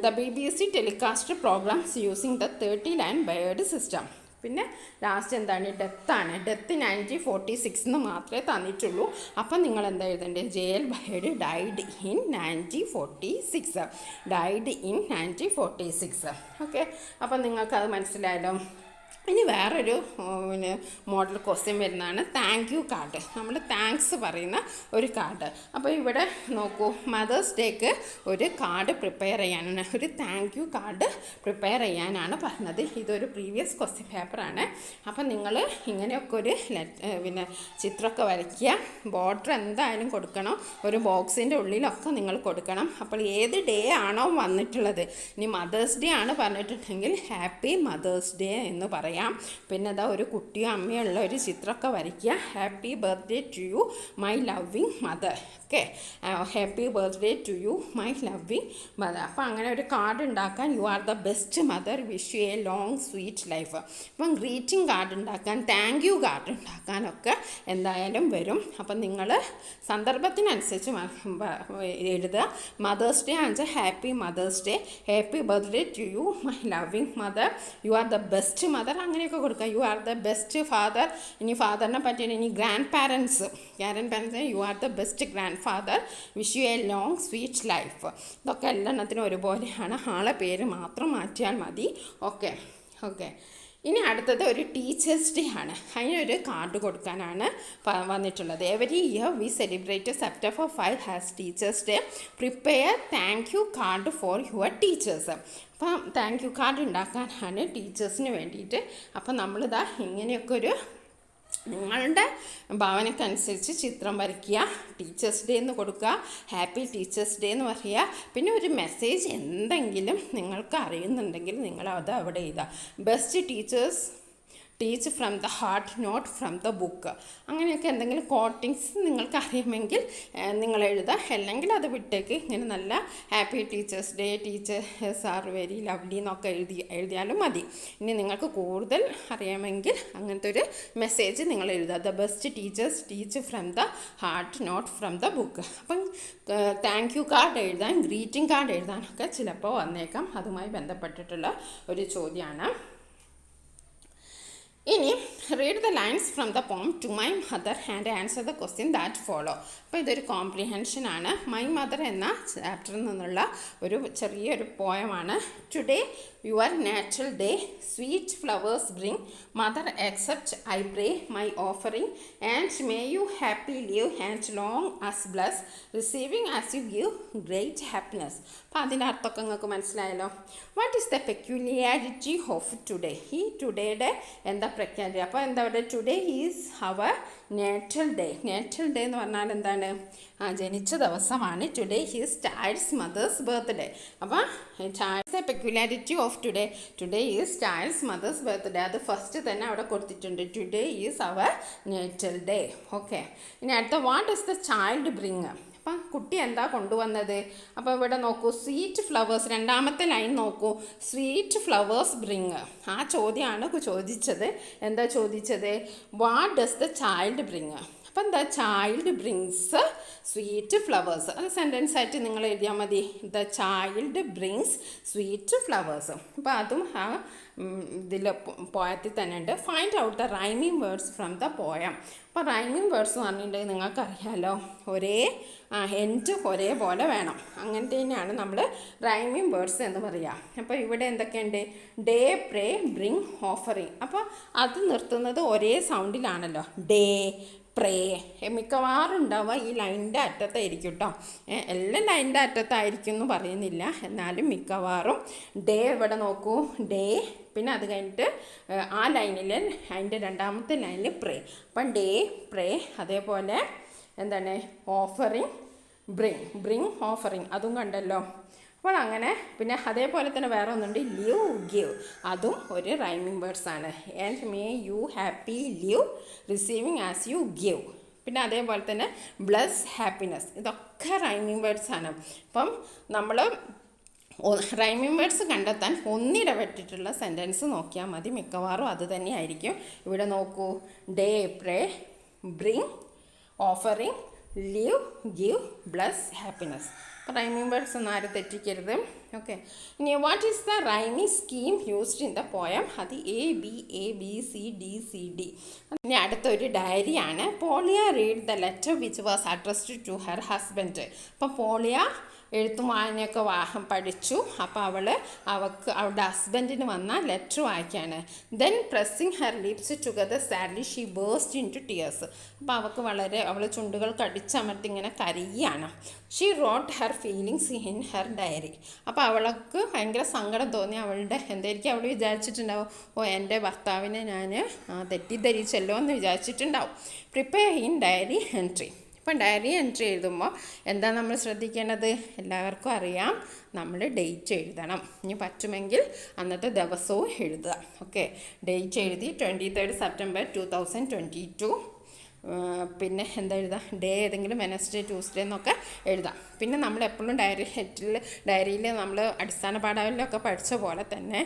The BBC telecast programs using the 30 line wired system. പിന്നെ ലാസ്റ്റ് എന്താണ്, ഡെത്താണ്. ഡെത്ത് 1946 എന്ന് മാത്രമേ തന്നിട്ടുള്ളൂ. അപ്പം നിങ്ങൾ എന്താ എഴുതേണ്ടത്, JL Baird died in 1946, died in 1946. Okay, അപ്പം നിങ്ങൾക്കത് മനസ്സിലായല്ലോ. ഇനി വേറൊരു മോഡൽ ക്വസ്റ്റ്യൻ വരുന്നതാണ് താങ്ക് യു കാർഡ്. നമ്മൾ താങ്ക്സ് പറയുന്ന ഒരു കാർഡ്. അപ്പോൾ ഇവിടെ നോക്കൂ, മദേഴ്സ് ഡേക്ക് ഒരു കാർഡ് പ്രിപ്പയർ ചെയ്യാനാണ്, ഒരു താങ്ക് യു കാർഡ് പ്രിപ്പയർ ചെയ്യാനാണ് പറഞ്ഞത്. ഇതൊരു പ്രീവിയസ് ക്വസ്റ്റ്യൻ പേപ്പറാണ്. അപ്പം നിങ്ങൾ ഇങ്ങനെയൊക്കെ ഒരു ചിത്രമൊക്കെ വരയ്ക്കുക. ബോർഡർ എന്തായാലും കൊടുക്കണം, ഒരു ബോക്സിൻ്റെ ഉള്ളിലൊക്കെ നിങ്ങൾ കൊടുക്കണം. അപ്പോൾ ഏത് ഡേ ആണോ വന്നിട്ടുള്ളത്, ഇനി മദേഴ്സ് ഡേ ആണ് പറഞ്ഞിട്ടുണ്ടെങ്കിൽ ഹാപ്പി മദേഴ്സ് ഡേ എന്ന് പറയാം. പിന്നെ അതാ ഒരു കുട്ടിയോ അമ്മയോ ഉള്ള ഒരു ചിത്രമൊക്കെ വരയ്ക്കുക. Happy birthday to you my loving mother. Okay, happy birthday to you my loving mother. അപ്പോൾ അങ്ങനെ ഒരു കാർഡ് ഉണ്ടാക്കാൻ you are the best mother, wish you a long sweet life. അപ്പം ഗ്രീറ്റിംഗ് കാർഡ് ഉണ്ടാക്കാൻ, താങ്ക് യു കാർഡ് ഉണ്ടാക്കാനൊക്കെ എന്തായാലും വരും. അപ്പം നിങ്ങൾ സന്ദർഭത്തിനനുസരിച്ച് എഴുതുക. മദേഴ്സ് ഡേ ആണെന്ന് happy mother's day, happy birthday to you my loving mother, you are the best mother, അങ്ങനെയൊക്കെ കൊടുക്കുക. U are the best father, ഇനി ഫാദറിനെ പറ്റിയാണ്. ഇനി grand parents U are the best grand father, wish you a long sweet life. ഇതൊക്കെ എല്ലാത്തിനും ഒരുപോലെയാണ്, ആളെ പേര് മാത്രം മാറ്റിയാൽ മതി. Okay okay. ഇനി അടുത്തത് ഒരു ടീച്ചേഴ്സ് ഡേ ആണ്. അതിനൊരു കാർഡ് കൊടുക്കാനാണ് വന്നിട്ടുള്ളത്. Every year we celebrate September 5 has teachers day. Prepare thank you card for your teachers. അപ്പം താങ്ക് യു കാർഡ് ഉണ്ടാക്കാനാണ് ടീച്ചേഴ്സിന് വേണ്ടിയിട്ട്. അപ്പം നമ്മളിതാ ഇങ്ങനെയൊക്കെ ഒരു നിങ്ങളുടെ ഭാവനക്കനുസരിച്ച് ചിത്രം വരയ്ക്കുക. ടീച്ചേഴ്സ് ഡേ എന്ന് കൊടുക്കുക, ഹാപ്പി ടീച്ചേഴ്സ് ഡേ എന്ന് പറയുക. പിന്നെ ഒരു മെസ്സേജ് എന്തെങ്കിലും നിങ്ങൾക്ക് അറിയുന്നുണ്ടെങ്കിൽ നിങ്ങൾ അത് അവിടെ എഴുതുക. Best teachers teach from the heart, not from the book. അങ്ങനെയൊക്കെ എന്തെങ്കിലും കോട്ടിങ്സ് നിങ്ങൾക്ക് അറിയുമെങ്കിൽ നിങ്ങൾ എഴുതുക. അല്ലെങ്കിൽ അത് വിട്ടേക്ക്. ഇങ്ങനെ നല്ല happy teachers day, teachers are very lovely എന്നൊക്കെ എഴുതിയാലും മതി. ഇനി നിങ്ങൾക്ക് കൂടുതൽ അറിയാമെങ്കിൽ അങ്ങനത്തെ ഒരു മെസ്സേജ് നിങ്ങൾ എഴുതുക. The best teachers teach from the heart, not from the book. അപ്പം താങ്ക് യു കാർഡ് എഴുതാൻ, ഗ്രീറ്റിംഗ് കാർഡ് എഴുതാനൊക്കെ ചിലപ്പോൾ വന്നേക്കാം. അതുമായി ബന്ധപ്പെട്ടിട്ടുള്ള ഒരു ചോദ്യമാണ്. ഇനി read the lines from the poem to my mother and answer the question that follow. അപ്പോൾ ഇതൊരു കോംപ്രിഹെൻഷനാണ്. മൈ മദർ എന്ന ചാപ്റ്ററിൽ നിന്നുള്ള ഒരു ചെറിയൊരു പോയമാണ്. Today your natural day, sweet flowers bring, mother accept I pray my offering, and may you happily live and long as blessed, receiving as you give great happiness. അപ്പോൾ അതിൻ്റെ അർത്ഥമൊക്കെ നിങ്ങൾക്ക് മനസ്സിലായല്ലോ. What is the peculiarity of today? ഈ ടുഡേയുടെ എന്താ പ്രഖ്യാപനം? അപ്പോൾ എന്താ പറയുക, today is our natural day. Natural day എന്ന് പറഞ്ഞാൽ എന്താണ്? ജനിച്ച ദിവസമാണ്. Today is child's mother's birthday. അപ്പോൾ child's peculiarity of today, today is child's mother's birthday. അത് ഫസ്റ്റ് തന്നെ അവിടെ കൊടുത്തിട്ടുണ്ട്. Today is our natural day. Okay. ഇനി അടുത്ത what is the child bring? അപ്പം കുട്ടി എന്താ കൊണ്ടുവന്നത്? അപ്പോൾ ഇവിടെ നോക്കൂ, സ്വീറ്റ് ഫ്ലവേഴ്സ്. രണ്ടാമത്തെ ലൈൻ നോക്കൂ, സ്വീറ്റ് ഫ്ലവേഴ്സ് ബ്രിങ്. ആ ചോദ്യമാണ് ചോദിച്ചത്. എന്താ ചോദിച്ചത്? What does the child bring? അപ്പം എന്താ? Child brings sweet flowers. അത് സെൻറ്റൻസ് ആയിട്ട് നിങ്ങൾ എഴുതിയാൽ മതി. The child brings sweet flowers. അപ്പോൾ അതും ആ ഇതിൽ പോയത്തിൽ തന്നെ ഉണ്ട്. Find out the rhyming words from the poem. അപ്പോൾ റൈമിങ് വേർഡ്സ് എന്ന് പറഞ്ഞിട്ടുണ്ടെങ്കിൽ നിങ്ങൾക്കറിയാമല്ലോ, ഒരേ എൻഡ് ഒരേപോലെ വേണം. അങ്ങനത്തെ തന്നെയാണ് നമ്മൾ റൈമിങ് വേർഡ്സ് എന്ന് പറയുക. അപ്പോൾ ഇവിടെ എന്തൊക്കെയുണ്ട്? Day, pray, bring, offering. അപ്പോൾ അത് നിർത്തുന്നത് ഒരേ സൗണ്ടിലാണല്ലോ. ഡേ, പ്രേ. മിക്കവാറും ഉണ്ടാവുക ഈ ലൈനിൻ്റെ അറ്റത്തായിരിക്കും കേട്ടോ. എല്ലാം ലൈനിൻ്റെ അറ്റത്തായിരിക്കും എന്ന് പറയുന്നില്ല, എന്നാലും മിക്കവാറും ഡേ. ഇവിടെ നോക്കൂ, ഡേ, പിന്നെ അത് കഴിഞ്ഞിട്ട് ആ ലൈനിൽ അതിൻ്റെ രണ്ടാമത്തെ ലൈനിൽ പ്രേ. അപ്പം ഡേ, പ്രേ, അതേപോലെ എന്താണ് ഓഫറിങ്, ബ്രിങ് ഓഫറിങ് അതും കണ്ടല്ലോ. അപ്പോൾ അങ്ങനെ പിന്നെ അതേപോലെ തന്നെ വേറെ ഒന്നുണ്ട് ലിവ് ഗിവ്, അതും ഒരു റൈമിംഗ് വേർഡ്സ് ആണ്. And may you happy live receiving as you give. പിന്നെ അതേപോലെ തന്നെ ബ്ലസ് ഹാപ്പിനെസ്, ഇതൊക്കെ റൈമിംഗ് വേർഡ്സ് ആണ്. അപ്പം നമ്മൾ റൈമിംഗ് വേർഡ്സ് കണ്ടെത്താൻ ഒന്നിടപെട്ടിട്ടുള്ള സെൻറ്റൻസ് നോക്കിയാൽ മതി, മിക്കവാറും അത് തന്നെയായിരിക്കും. ഇവിടെ നോക്കൂ, day pray, bring offering, live give bless happiness. Rhyming words ഒന്നും ആരും തെറ്റിക്കരുത്. ഓക്കെ, ഇനി what is the rhyming scheme used in the poem? അത് ABCD. ഇനി അടുത്തൊരു ഡയറിയാണ്. Polya read the letter which was addressed to her husband. അപ്പം Polya എഴുത്തും വായനയൊക്കെ പഠിച്ചു. അപ്പോൾ അവൾക്ക് അവളുടെ ഹസ്ബൻഡിന് വന്ന ലെറ്റർ വായിക്കുകയാണ്. Then pressing her lips together sadly she burst into tears. അപ്പോൾ അവൾ ചുണ്ടുകൾ കടിച്ചമർത്തി ഇങ്ങനെ കരയുകയാണ്. She wrote her feelings in her diary. അപ്പോൾ അവൾക്ക് ഭയങ്കര സങ്കടം തോന്നി. എന്തായിരിക്കും അവൾ വിചാരിച്ചിട്ടുണ്ടാവും, എൻ്റെ ഭർത്താവിനെ ഞാൻ തെറ്റിദ്ധരിച്ചല്ലോ എന്ന് വിചാരിച്ചിട്ടുണ്ടാവും. Prepare in diary entry. ഇപ്പം ഡയറി എൻട്രി എഴുതുമ്പോൾ എന്താ നമ്മൾ ശ്രദ്ധിക്കേണ്ടത്? എല്ലാവർക്കും അറിയാം, നമ്മൾ ഡേറ്റ് എഴുതണം. ഇനി പറ്റുമെങ്കിൽ അന്നത്തെ ദിവസവും എഴുതുക. ഓക്കെ, ഡേറ്റ് എഴുതി 23 സെപ്റ്റംബർ 2022. പിന്നെ എന്താ എഴുതാം? ഡേ ഏതെങ്കിലും വെനസ്ഡേ ട്യൂസ്ഡേ എന്നൊക്കെ എഴുതാം. പിന്നെ നമ്മൾ എപ്പോഴും ഡയറിയിൽ നമ്മൾ അടിസ്ഥാന പാഠാവലിലൊക്കെ പഠിച്ച പോലെ തന്നെ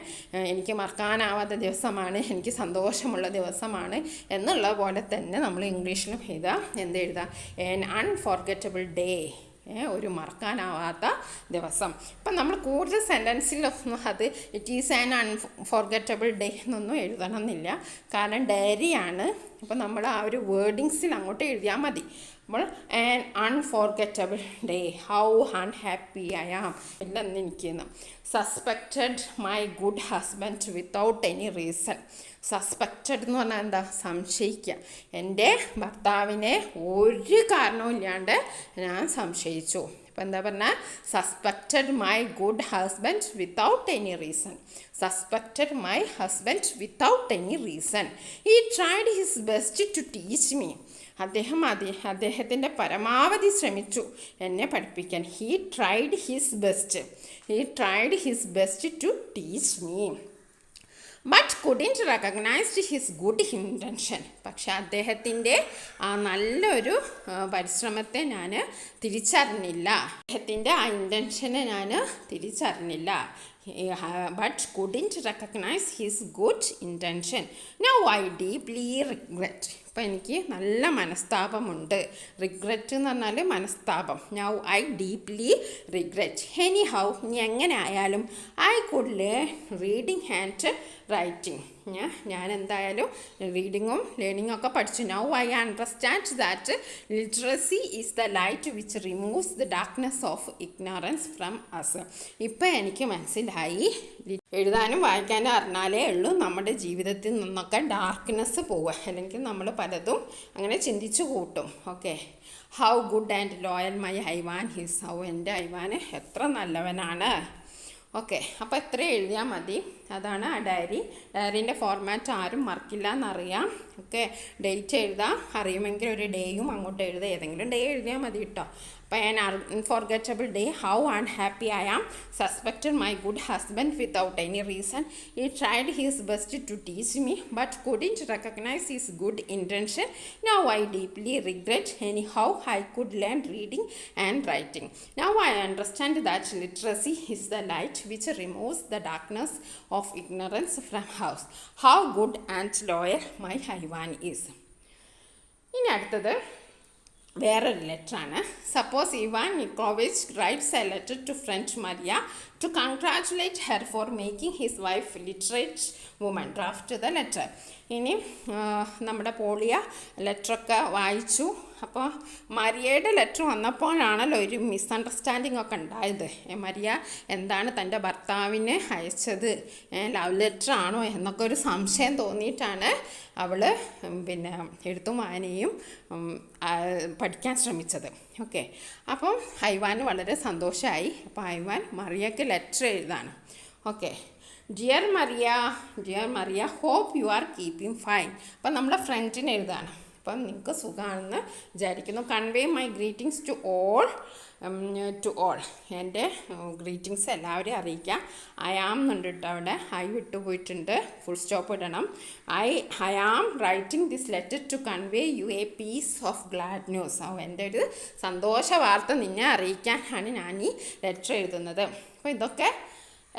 എനിക്ക് മറക്കാനാവാത്ത ദിവസമാണ്, എനിക്ക് സന്തോഷമുള്ള ദിവസമാണ് എന്നുള്ള പോലെ തന്നെ നമ്മൾ ഇംഗ്ലീഷിലും എഴുതാം. എന്തെഴുതാം? ആൻ അൺഫോർഗറ്റബിൾ ഡേ, ഒരു മറക്കാനാവാത്ത ദിവസം. അപ്പം നമ്മൾ കൂടുതൽ സെൻറ്റൻസിലൊന്നും അത് it is an unforgettable day എന്നൊന്നും എഴുതണമെന്നില്ല, കാരണം ഡയറിയാണ്. അപ്പം നമ്മൾ ആ ഒരു വേർഡിങ്സിൽ അങ്ങോട്ട് എഴുതിയാൽ മതി. അപ്പോൾ an unforgettable day, how unhappy I am ഇല്ലെന്ന് എനിക്കുന്നു. Suspected my good husband without any reason. Suspected എന്ന് പറഞ്ഞാൽ എന്താ? സംശയിക്കുക. എൻ്റെ ഭർത്താവിനെ ഒരു കാരണവും ഇല്ലാണ്ട് ഞാൻ സംശയിച്ചു. ഇപ്പം എന്താ പറഞ്ഞാൽ? Suspected my good husband without any reason. Suspected my husband without any reason. He tried his best to teach me. അദ്ദേഹത്തിൻ്റെ പരമാവധി ശ്രമിച്ചു എന്നെ പഠിപ്പിക്കാൻ. He tried his best to teach me but couldn't recognised his good intention. പക്ഷെ അദ്ദേഹത്തിൻ്റെ ആ നല്ലൊരു പരിശ്രമത്തെ ഞാൻ തിരിച്ചറിഞ്ഞില്ല. അദ്ദേഹത്തിൻ്റെ ആ ഇൻറ്റൻഷനെ ഞാൻ തിരിച്ചറിഞ്ഞില്ല. But couldn't recognise his good intention. Now I deeply regret. ഇപ്പം എനിക്ക് നല്ല മനസ്താപമുണ്ട്. റിഗ്രറ്റ് എന്ന് പറഞ്ഞാൽ മനസ്താപം. Now I deeply regret. Anyhow, ഇനി എങ്ങനെ ആയാലും I could learn reading and writing. ഞാൻ എന്തായാലും റീഡിങ്ങും ലേണിങ്ങും ഒക്കെ പഠിച്ചു. Now I understand that literacy is the light which removes the darkness of ignorance from us. ഇപ്പം എനിക്ക് മനസ്സിലായി, എഴുതാനും വായിക്കാനും അറിഞ്ഞാലേ ഉള്ളൂ നമ്മുടെ ജീവിതത്തിൽ നിന്നൊക്കെ ഡാർക്ക്നെസ് പോവുക. അല്ലെങ്കിൽ നമ്മൾ പലതും അങ്ങനെ ചിന്തിച്ചു കൂട്ടും. Okay, how good and loyal my Ivan his. How എൻ്റെ ഐവാൻ എത്ര നല്ലവനാണ്. ഓക്കെ, അപ്പോൾ എത്ര എഴുതിയാൽ മതി. അതാണ് ആ ഡയറീൻ്റെ ഫോർമാറ്റ്. ആരും മറക്കില്ല എന്നറിയാം. ഓക്കെ, ഡേറ്റ് എഴുതാം. അറിയുമെങ്കിൽ ഒരു ഡേയും അങ്ങോട്ട് എഴുതുക. ഏതെങ്കിലും ഡേ എഴുതിയാൽ മതി കേട്ടോ. അപ്പോൾ an unforgettable day, how unhappy I am, suspected my good husband without any reason, he tried his best to teach me but couldn't recognise his good intention. Now I deeply regret. Anyhow I could learn reading and writing. Now I understand that literacy is the light which removes the darkness of ignorance from house. How good and loyal my Ivan is. ഇനി അടുത്തത് വേറൊരു ലെറ്ററാണ്. Suppose Ivan Nikovich writes a letter to friend Maria to congratulate her for making his wife literate woman. Draft the letter. ഇനി നമ്മുടെ പോളിയ ലെറ്ററൊക്കെ വായിച്ചു. അപ്പോൾ മരിയയുടെ letter വന്നപ്പോഴാണല്ലോ ഒരു misunderstanding ഒക്കെ ഉണ്ടായത്. മരിയ എന്താണ് തൻ്റെ ഭർത്താവിന് അയച്ചത്, ലവ് ലെറ്റർ ആണോ എന്നൊക്കെ ഒരു സംശയം തോന്നിയിട്ടാണ് അവൾ പിന്നെ എഴുത്തും വായനയും പഠിക്കാൻ ശ്രമിച്ചത്. ഓക്കെ, അപ്പം ഐവാന് വളരെ സന്തോഷമായി. അപ്പോൾ ഐവാൻ മറിയയ്ക്ക് ലെറ്റർ എഴുതാണ്. Okay, dear Maria hope you are keeping fine. അപ്പം നമ്മുടെ ഫ്രണ്ടിന് എഴുതാണ്. അപ്പം നിങ്ങൾക്ക് സുഖമാണെന്ന് വിചാരിക്കുന്നു. Convey my greetings to all to all. എൻ്റെ ഗ്രീറ്റിങ്സ് എല്ലാവരെയും അറിയിക്കാം. ഐ ആം എന്നുണ്ട് കേട്ടോ, അവിടെ ഐ വിട്ടുപോയിട്ടുണ്ട്, ഫുൾ സ്റ്റോപ്പ് ഇടണം. I am writing this letter to convey you a piece of glad news. എൻ്റെ ഒരു സന്തോഷ വാർത്ത നിന്നെ അറിയിക്കാനാണ് ഞാൻ ഈ ലെറ്റർ എഴുതുന്നത്. അപ്പോൾ ഇതൊക്കെ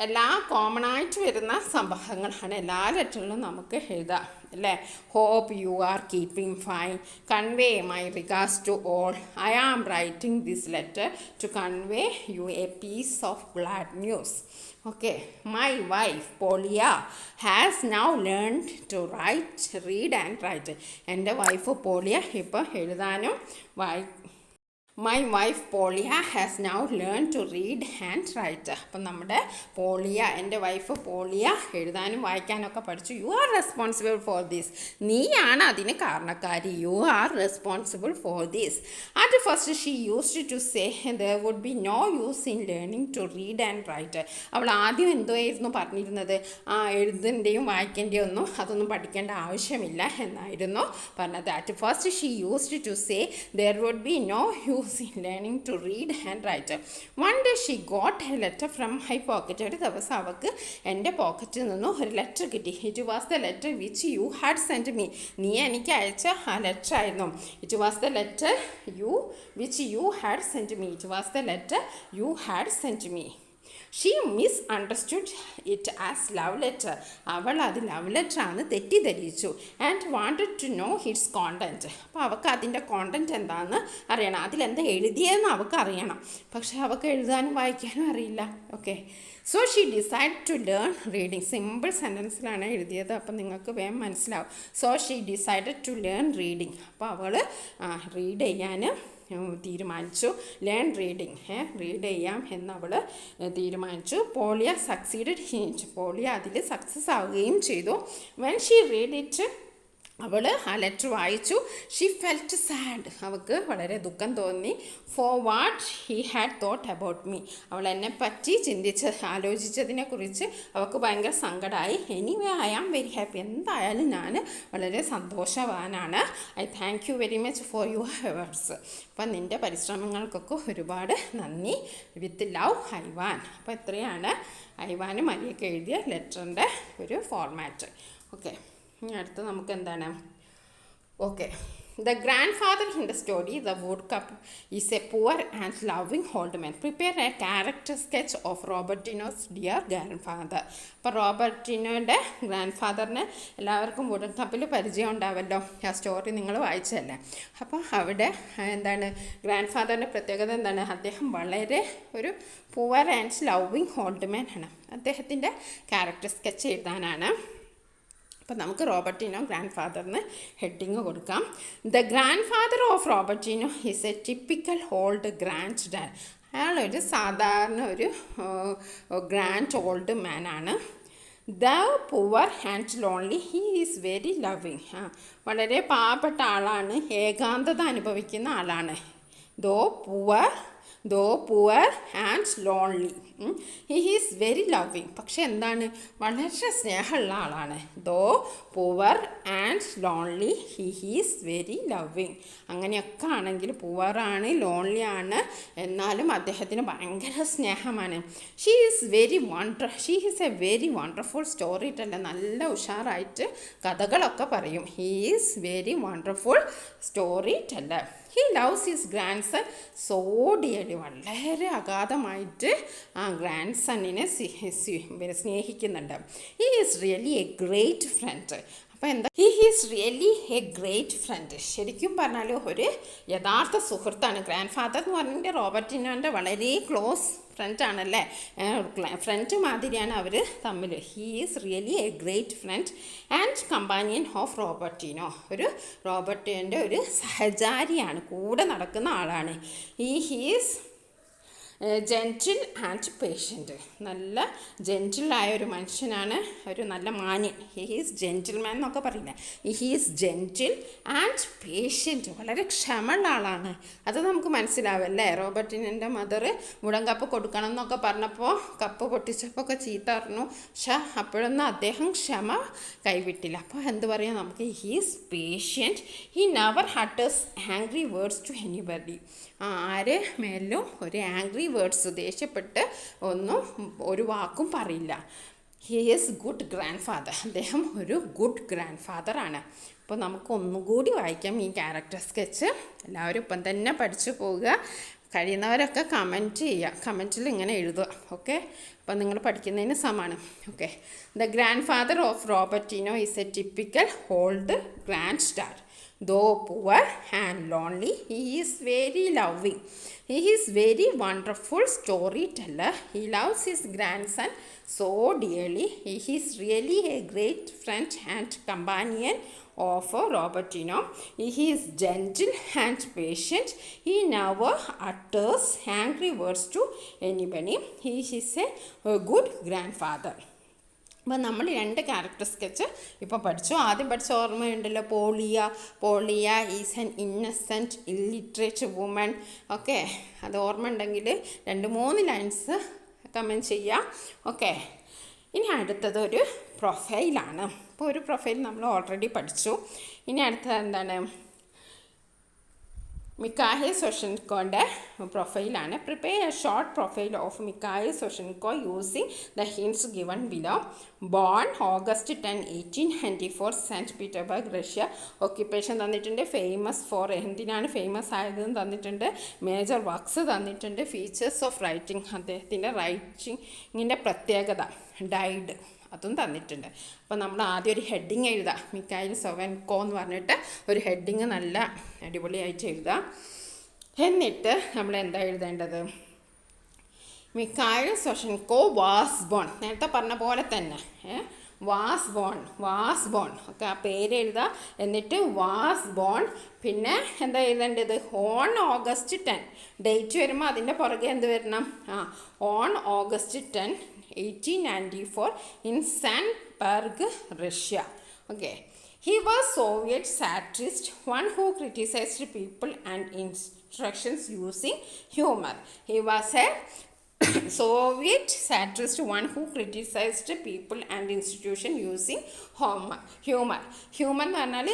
എല്ലാ കോമൺ ആയിട്ട് വരുന്ന സംഭവങ്ങളാണ്, എല്ലാ ലെറ്ററിലും നമുക്ക് എഴുതാം അല്ലേ. Hope you are keeping fine, convey my regards to all, I am writing this letter to convey you a piece of glad news. Okay, my wife Polia has now learned to read and write. എൻ്റെ wife പോളിയ ഇപ്പോൾ എഴുതാനും My wife Polia has now learned to read and write. അപ്പം നമ്മുടെ പോളിയ, എൻ്റെ wife പോളിയ എഴുതാനും വായിക്കാനൊക്കെ പഠിച്ചു. You are responsible for this. നീയാണ് അതിന് കാരണക്കാരി. You are responsible for this. At first she used to say there would be no use in learning to read and write. അവൾ ആദ്യം എന്തായിരുന്നു പറഞ്ഞിരുന്നത്? എഴുതേൻ്റെയും വായിക്കേൻ്റെയും അതൊന്നും പഠിക്കേണ്ട ആവശ്യമില്ല എന്നായിരുന്നു പറഞ്ഞത്. At first she used to say there would be no use in learning to read and write. One day she got a letter from my pocket. ഒരു ദിവസം അവൾക്ക് എൻ്റെ പോക്കറ്റിൽ നിന്നും ഒരു ലെറ്റർ കിട്ടി. It was the letter which you had sent me. നീ എനിക്ക് അയച്ച ആ ലെറ്റർ ആയിരുന്നു. It was the letter which you had sent me. It was the letter you had sent me. She misunderstood it as love letter. അവൾ അത് love letter ആണ് തെറ്റിദ്ധരിച്ചു. And wanted to know its content. അപ്പോൾ അവൾക്ക് അതിൻ്റെ content എന്താണെന്ന് അറിയണം, അതിലെന്താ എഴുതിയതെന്ന് അവൾക്ക് അറിയണം. പക്ഷേ അവൾക്ക് എഴുതാനും വായിക്കാനും അറിയില്ല. Okay, so she decide to learn reading. Simple സെൻറ്റൻസിലാണ് എഴുതിയത്, അപ്പം നിങ്ങൾക്ക് വേഗം മനസ്സിലാവും. So she decided to learn reading. അപ്പോൾ അവൾ റീഡ് ചെയ്യാൻ തീരുമാനിച്ചു. ലേൺ റീഡിങ്, റീഡ് ചെയ്യാം എന്നവൾ തീരുമാനിച്ചു. പോളിയ സക്സീഡഡ് ഇൻ ഇറ്റ്. പോളിയ അതിൽ സക്സസ് ആവുകയും ചെയ്തു. വെൻ ഷീ റീഡ് ഇറ്റ്, അവൾ ആ ലെറ്റർ വായിച്ചു. She felt sad. അവൾക്ക് വളരെ ദുഃഖം തോന്നി. For what he had thought about me. അവൾ എന്നെ പറ്റി ആലോചിച്ചതിനെ കുറിച്ച് അവൾക്ക് ഭയങ്കര സങ്കടമായി. Anyway I am very happy. എന്തായാലും ഞാൻ വളരെ സന്തോഷവാനാണ്. I thank you very much for your efforts. അപ്പം നിൻ്റെ പരിശ്രമങ്ങൾക്കൊക്കെ ഒരുപാട് നന്ദി. With love, Ivan. അപ്പോൾ ഇത്രയാണ് ഐവാനും മരിയൊക്കെ എഴുതിയ ലെറ്ററിൻ്റെ ഒരു ഫോർമാറ്റ്. ഓക്കെ, ഇനി അടുത്ത് നമുക്ക് എന്താണ്? Okay, the grandfather in the story, the woodcutter, is a poor and loving old man. Prepare a character sketch of Robertino's dear grandfather. അപ്പോൾ റോബർട്ടിനോയുടെ ഗ്രാൻഡ് എല്ലാവർക്കും വുഡൻ കപ്പിൽ പരിചയം ഉണ്ടാവല്ലോ, ആ സ്റ്റോറി നിങ്ങൾ വായിച്ചതല്ലേ. അപ്പോൾ അവിടെ എന്താണ് ഗ്രാൻഡ് ഫാദറിൻ്റെ പ്രത്യേകത എന്താണ്? അദ്ദേഹം വളരെ ഒരു poor and loving old man ആണ്. അദ്ദേഹത്തിൻ്റെ ക്യാരക്ടർ സ്കെച്ച് എഴുതാനാണ്. അപ്പോൾ നമുക്ക് റോബർട്ടിനോ ഗ്രാൻഡ് ഫാദറിന് ഹെഡിങ് കൊടുക്കാം. The grand father of Robertino is a typical old grand dad. അയാളൊരു സാധാരണ ഒരു ഗ്രാൻഡ് ഓൾഡ് മാനാണ്. The poor and lonely, he is very loving. വളരെ പാവപ്പെട്ട ആളാണ്, ഏകാന്തത അനുഭവിക്കുന്ന ആളാണ്. Though poor and lonely, he is very loving. പക്ഷെ എന്താണ്? വളരെ സ്നേഹമുള്ള ആളാണ്. Though poor and lonely, he is very loving. അങ്ങനെയൊക്കെ ആണെങ്കിൽ പുവറാണ്, ലോൺലി ആണ്, എന്നാലും അദ്ദേഹത്തിന് ഭയങ്കര സ്നേഹമാണ്. She is a very wonderful story teller. നല്ല ഉഷാറായിട്ട് കഥകളൊക്കെ പറയും. He is very wonderful story teller. He loves his grandson so dearly. വളരെ അഗാധമായിട്ട് ആ ഗ്രാൻഡ് സണ്ണിനെ സ്നേഹിക്കുന്നുണ്ട്. He is really a great friend. അപ്പോൾ എന്താ? He is really a great friend. ശരിക്കും പറഞ്ഞാൽ ഒരു യഥാർത്ഥ സുഹൃത്താണ്. ഗ്രാൻഡ് ഫാദർ എന്ന് പറഞ്ഞിട്ട് റോബർട്ടിനോൻ്റെ വളരെ ക്ലോസ് ഫ്രണ്ടാണല്ലേ, ഫ്രണ്ട് മാതിരിയാണ് അവർ തമ്മിൽ. He is really a great friend and companion of Robertino. ഒരു റോബർട്ടിൻ്റെ ഒരു സഹചാരിയാണ്, കൂടെ നടക്കുന്ന ആളാണ്. He's gentle and patient. നല്ല ജെൻറ്റിലായ ഒരു മനുഷ്യനാണ്, ഒരു നല്ല മാന്യൻ. ഹി ഈസ് ജെൻറ്റിൽമാൻ എന്നൊക്കെ പറയില്ല. He is gentle and patient. വളരെ ക്ഷമയുള്ള ആളാണ്. അത് നമുക്ക് മനസ്സിലാവല്ലേ. റോബർട്ടിൻ്റെ മദർ മുടൻ കപ്പ് കൊടുക്കണം എന്നൊക്കെ പറഞ്ഞപ്പോൾ കപ്പ് പൊട്ടിച്ചപ്പോൾ ഒക്കെ ചീത്ത പറഞ്ഞു. പക്ഷേ അപ്പോഴൊന്നും അദ്ദേഹം ക്ഷമ കൈവിട്ടില്ല. അപ്പോൾ എന്ത് പറയാം നമുക്ക്? He is patient. He never utters angry words to anybody. ആര് മേലും ഒരു ആംഗ്രി വേർഡ്സ് ദേഷ്യപ്പെട്ട് ഒന്നും ഒരു വാക്കും പറയില്ല. He is good grand father. അദ്ദേഹം ഒരു ഗുഡ് ഗ്രാൻഡ് ഫാദറാണ്. അപ്പോൾ നമുക്ക് ഒന്നുകൂടി വായിക്കാം ഈ ക്യാരക്ടർ സ്കെച്ച്. എല്ലാവരും ഇപ്പം തന്നെ പഠിച്ചു പോവുക. കഴിയുന്നവരൊക്കെ കമൻറ്റ് ചെയ്യുക, കമൻറ്റിൽ ഇങ്ങനെ എഴുതുക. ഓക്കെ, അപ്പം നിങ്ങൾ പഠിക്കുന്നതിന് സമാണ്. Okay, the grand father of Robertino is a typical old grand star. Though poor and lonely, he is very loving. He is very wonderful storyteller. He loves his grandson so dearly. He is really a great friend and companion of Robertino. He is gentle and patient. He never utters angry words to anybody. He is a good grandfather. അപ്പോൾ നമ്മൾ 2 character sketch ഇപ്പോൾ പഠിച്ചു. ആദ്യം പഠിച്ച ഓർമ്മയുണ്ടല്ലോ, Polya is an innocent illiterate woman. Okay, അത് ഓർമ്മ ഉണ്ടെങ്കിൽ 2-3 ലൈൻസ് കമൻറ്റ് ചെയ്യാം. ഓക്കെ, ഇനി അടുത്തത് ഒരു പ്രൊഫൈലാണ്. അപ്പോൾ ഒരു പ്രൊഫൈൽ നമ്മൾ ഓൾറെഡി പഠിച്ചു. ഇനി അടുത്തത് എന്താണ്? മിഖായിൽ സൊഷെൻകോയുടെ പ്രൊഫൈലാണ്. Prepare a short profile of Mikhail Zoshchenko using the hints given below. Born August 10, 1894, saint Petersburg, Russia. Occupation തന്നിട്ടുണ്ട്. ഫേമസ് ഫോർ, എന്തിനാണ് ഫേമസ് ആയതെന്ന് തന്നിട്ടുണ്ട്. മേജർ വർക്ക്സ് തന്നിട്ടുണ്ട്. ഫീച്ചേഴ്സ് ഓഫ് റൈറ്റിംഗ്, അദ്ദേഹത്തിൻ്റെ റൈറ്റിങ്ങിൻ്റെ പ്രത്യേകത. ഡൈഡ്, അതും തന്നിട്ടുണ്ട്. അപ്പോൾ നമ്മൾ ആദ്യം ഒരു ഹെഡിങ് എഴുതാം. മിഖായിൽ സൊവെൻകോ എന്ന് പറഞ്ഞിട്ട് ഒരു ഹെഡിങ് നല്ല അടിപൊളിയായിട്ട് എഴുതാം. എന്നിട്ട് നമ്മൾ എന്താ എഴുതേണ്ടത്? മിഖായിൽ സൊഷെൻകോ വാസ് ബോൺ, നേരത്തെ പറഞ്ഞ പോലെ തന്നെ വാസ് ബോൺ ഒക്കെ ആ പേര് എഴുതുക. എന്നിട്ട് വാസ് ബോൺ, പിന്നെ എന്താ എഴുതേണ്ടത്? On August 10. ഡേറ്റ് വരുമ്പോൾ അതിൻ്റെ പുറകെ എന്ത് വരണം? On August 10, 1894 in St. Petersburg, Russia. Okay. He was Soviet satirist, one who criticized people and instructions using humor. He was a Soviet satirist, one who criticized people and institution using humor. Humor എന്ന് പറഞ്ഞാൽ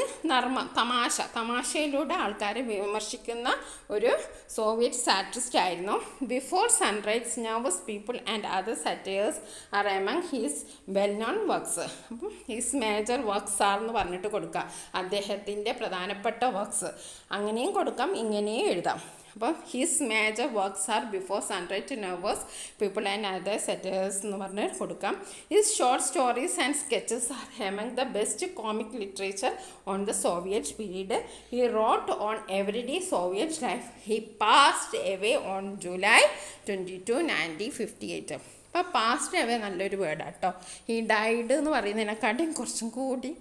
തമാശയിലൂടെ ആൾക്കാരെ വിമർശിക്കുന്ന ഒരു Soviet satirist ആയിരുന്നു. Before sunrise, nervous people and other satires are among his well known works. അപ്പം his major works are എന്ന് പറഞ്ഞിട്ട് കൊടുക്കുക. അദ്ദേഹത്തിൻ്റെ പ്രധാനപ്പെട്ട വർക്ക്സ് അങ്ങനെയും കൊടുക്കാം, ഇങ്ങനെയും എഴുതാം. അപ്പോൾ his major works are before sunrise, nervous people and other setters എന്ന് പറഞ്ഞ് കൊടുക്കാം. His short stories and sketches are among the best comic literature on the Soviet period. He wrote on everyday Soviet life. He passed away on July 22, 1958. അപ്പോൾ passed away നല്ലൊരു വേർഡാണ് കേട്ടോ. He died എന്ന് പറയുന്നതിനെക്കാട്ടും കുറച്ചും കൂടി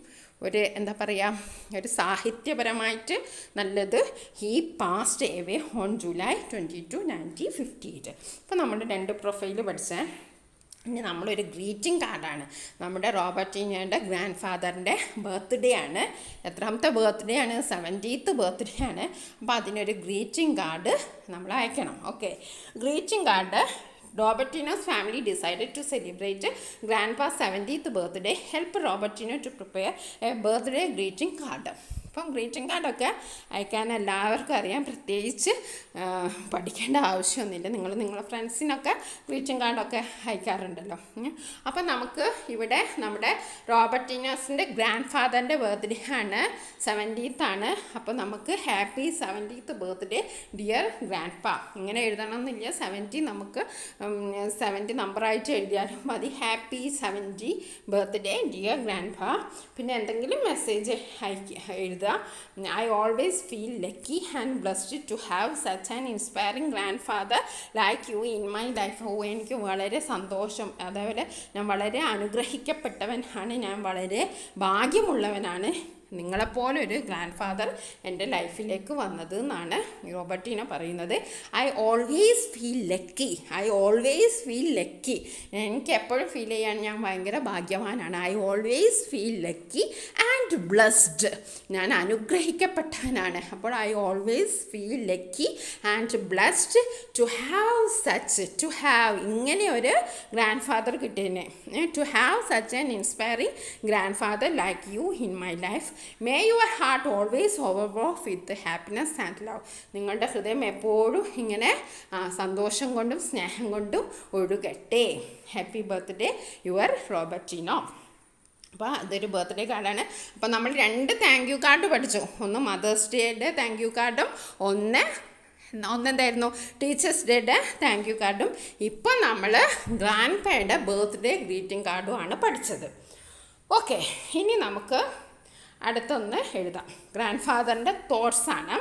ഒരു എന്താ പറയുക, ഒരു സാഹിത്യപരമായിട്ട് നല്ലത് he passed away on July 22, 1958. അപ്പോൾ നമ്മൾ 2 പ്രൊഫൈൽ പഠിച്ചേ. ഇനി നമ്മളൊരു ഗ്രീറ്റിംഗ് കാർഡാണ്. നമ്മുടെ റോബർട്ടിനോയുടെ ഗ്രാൻഡ് ഫാദറിൻ്റെ ബർത്ത്ഡേ ആണ്. എത്രാമത്തെ ബർത്ത്ഡേ ആണ്? 70th ബർത്ത്ഡേ ആണ്. അപ്പോൾ അതിനൊരു ഗ്രീറ്റിംഗ് കാർഡ് നമ്മൾ അയക്കണം. Okay, greeting card. Robertino's family decided to celebrate Grandpa's 70th birthday. Help Robertino to prepare a birthday greeting card. അപ്പം ഗ്രീറ്റിംഗ് കാർഡൊക്കെ അയക്കാൻ എല്ലാവർക്കും അറിയാം, പ്രത്യേകിച്ച് പഠിക്കേണ്ട ആവശ്യമൊന്നുമില്ല. നിങ്ങളുടെ ഫ്രണ്ട്സിനൊക്കെ ഗ്രീറ്റിംഗ് കാർഡൊക്കെ അയക്കാറുണ്ടല്ലോ. അപ്പം നമുക്ക് ഇവിടെ നമ്മുടെ റോബർട്ടിനോസിൻ്റെ ഗ്രാൻഡ് ഫാദറിൻ്റെ ബർത്ത്ഡേ ആണ്, 70th ആണ്. അപ്പോൾ നമുക്ക് happy 70th birthday dear grand പാ ഇങ്ങനെ എഴുതണമെന്നില്ല. 70 നമുക്ക് 70 നമ്പറായിട്ട് എഴുതിയാലും മതി. ഹാപ്പി 70 ബർത്ത്ഡേ ഡിയർ ഗ്രാൻഡ് പാ. പിന്നെ എന്തെങ്കിലും മെസ്സേജ് എഴുതുക. I always feel lucky and blessed to have such an inspiring grandfather like you in my life. എനിക്ക് വളരെ സന്തോഷം, അതേപോലെ ഞാൻ വളരെ അനുഗ്രഹിക്കപ്പെട്ടവനാണ്, ഞാൻ വളരെ ഭാഗ്യമുള്ളവനാണ്, നിങ്ങളെപ്പോലെ ഒരു ഗ്രാൻഡ് ഫാദർ എൻ്റെ ലൈഫിലേക്ക് വന്നത് എന്നാണ് റോബർട്ടിനോ പറയുന്നത്. I always feel lucky. എനിക്ക് എപ്പോഴും ഫീൽ ചെയ്യാൻ ഞാൻ ഭയങ്കര ഭാഗ്യവാനാണ്. I always feel lucky and blessed. ഞാൻ അനുഗ്രഹിക്കപ്പെട്ടവനാണ്. അപ്പോൾ I always feel lucky and blessed to have ഇങ്ങനെ ഒരു ഗ്രാൻഡ് ഫാദർ കിട്ടിയതിനെ. To have such an inspiring grand father like you in my life. May your heart always overflow with happiness and love. നിങ്ങളുടെ ഹൃദയം എപ്പോഴും ഇങ്ങനെ സന്തോഷം കൊണ്ടും സ്നേഹം കൊണ്ടും ഒഴുകട്ടെ. Happy birthday your Robertino. അപ്പോൾ അതൊരു ബർത്ത്ഡേ കാർഡാണ്. അപ്പോൾ നമ്മൾ 2 താങ്ക് യു കാർഡ് പഠിച്ചു. ഒന്ന് മദേഴ്സ് ഡേയുടെ താങ്ക് യു കാർഡും ഒന്നെന്തായിരുന്നു ടീച്ചേഴ്സ് ഡേയുടെ താങ്ക് യു കാർഡും. ഇപ്പം നമ്മൾ ഗ്രാൻഡ് പേയുടെ ബർത്ത്ഡേ ഗ്രീറ്റിംഗ് കാർഡുമാണ് പഠിച്ചത്. ഓക്കെ, ഇനി നമുക്ക് അടുത്തൊന്ന് എഴുതാം. ഗ്രാൻഡ് ഫാദറിൻ്റെ തോട്ട്സാണ്.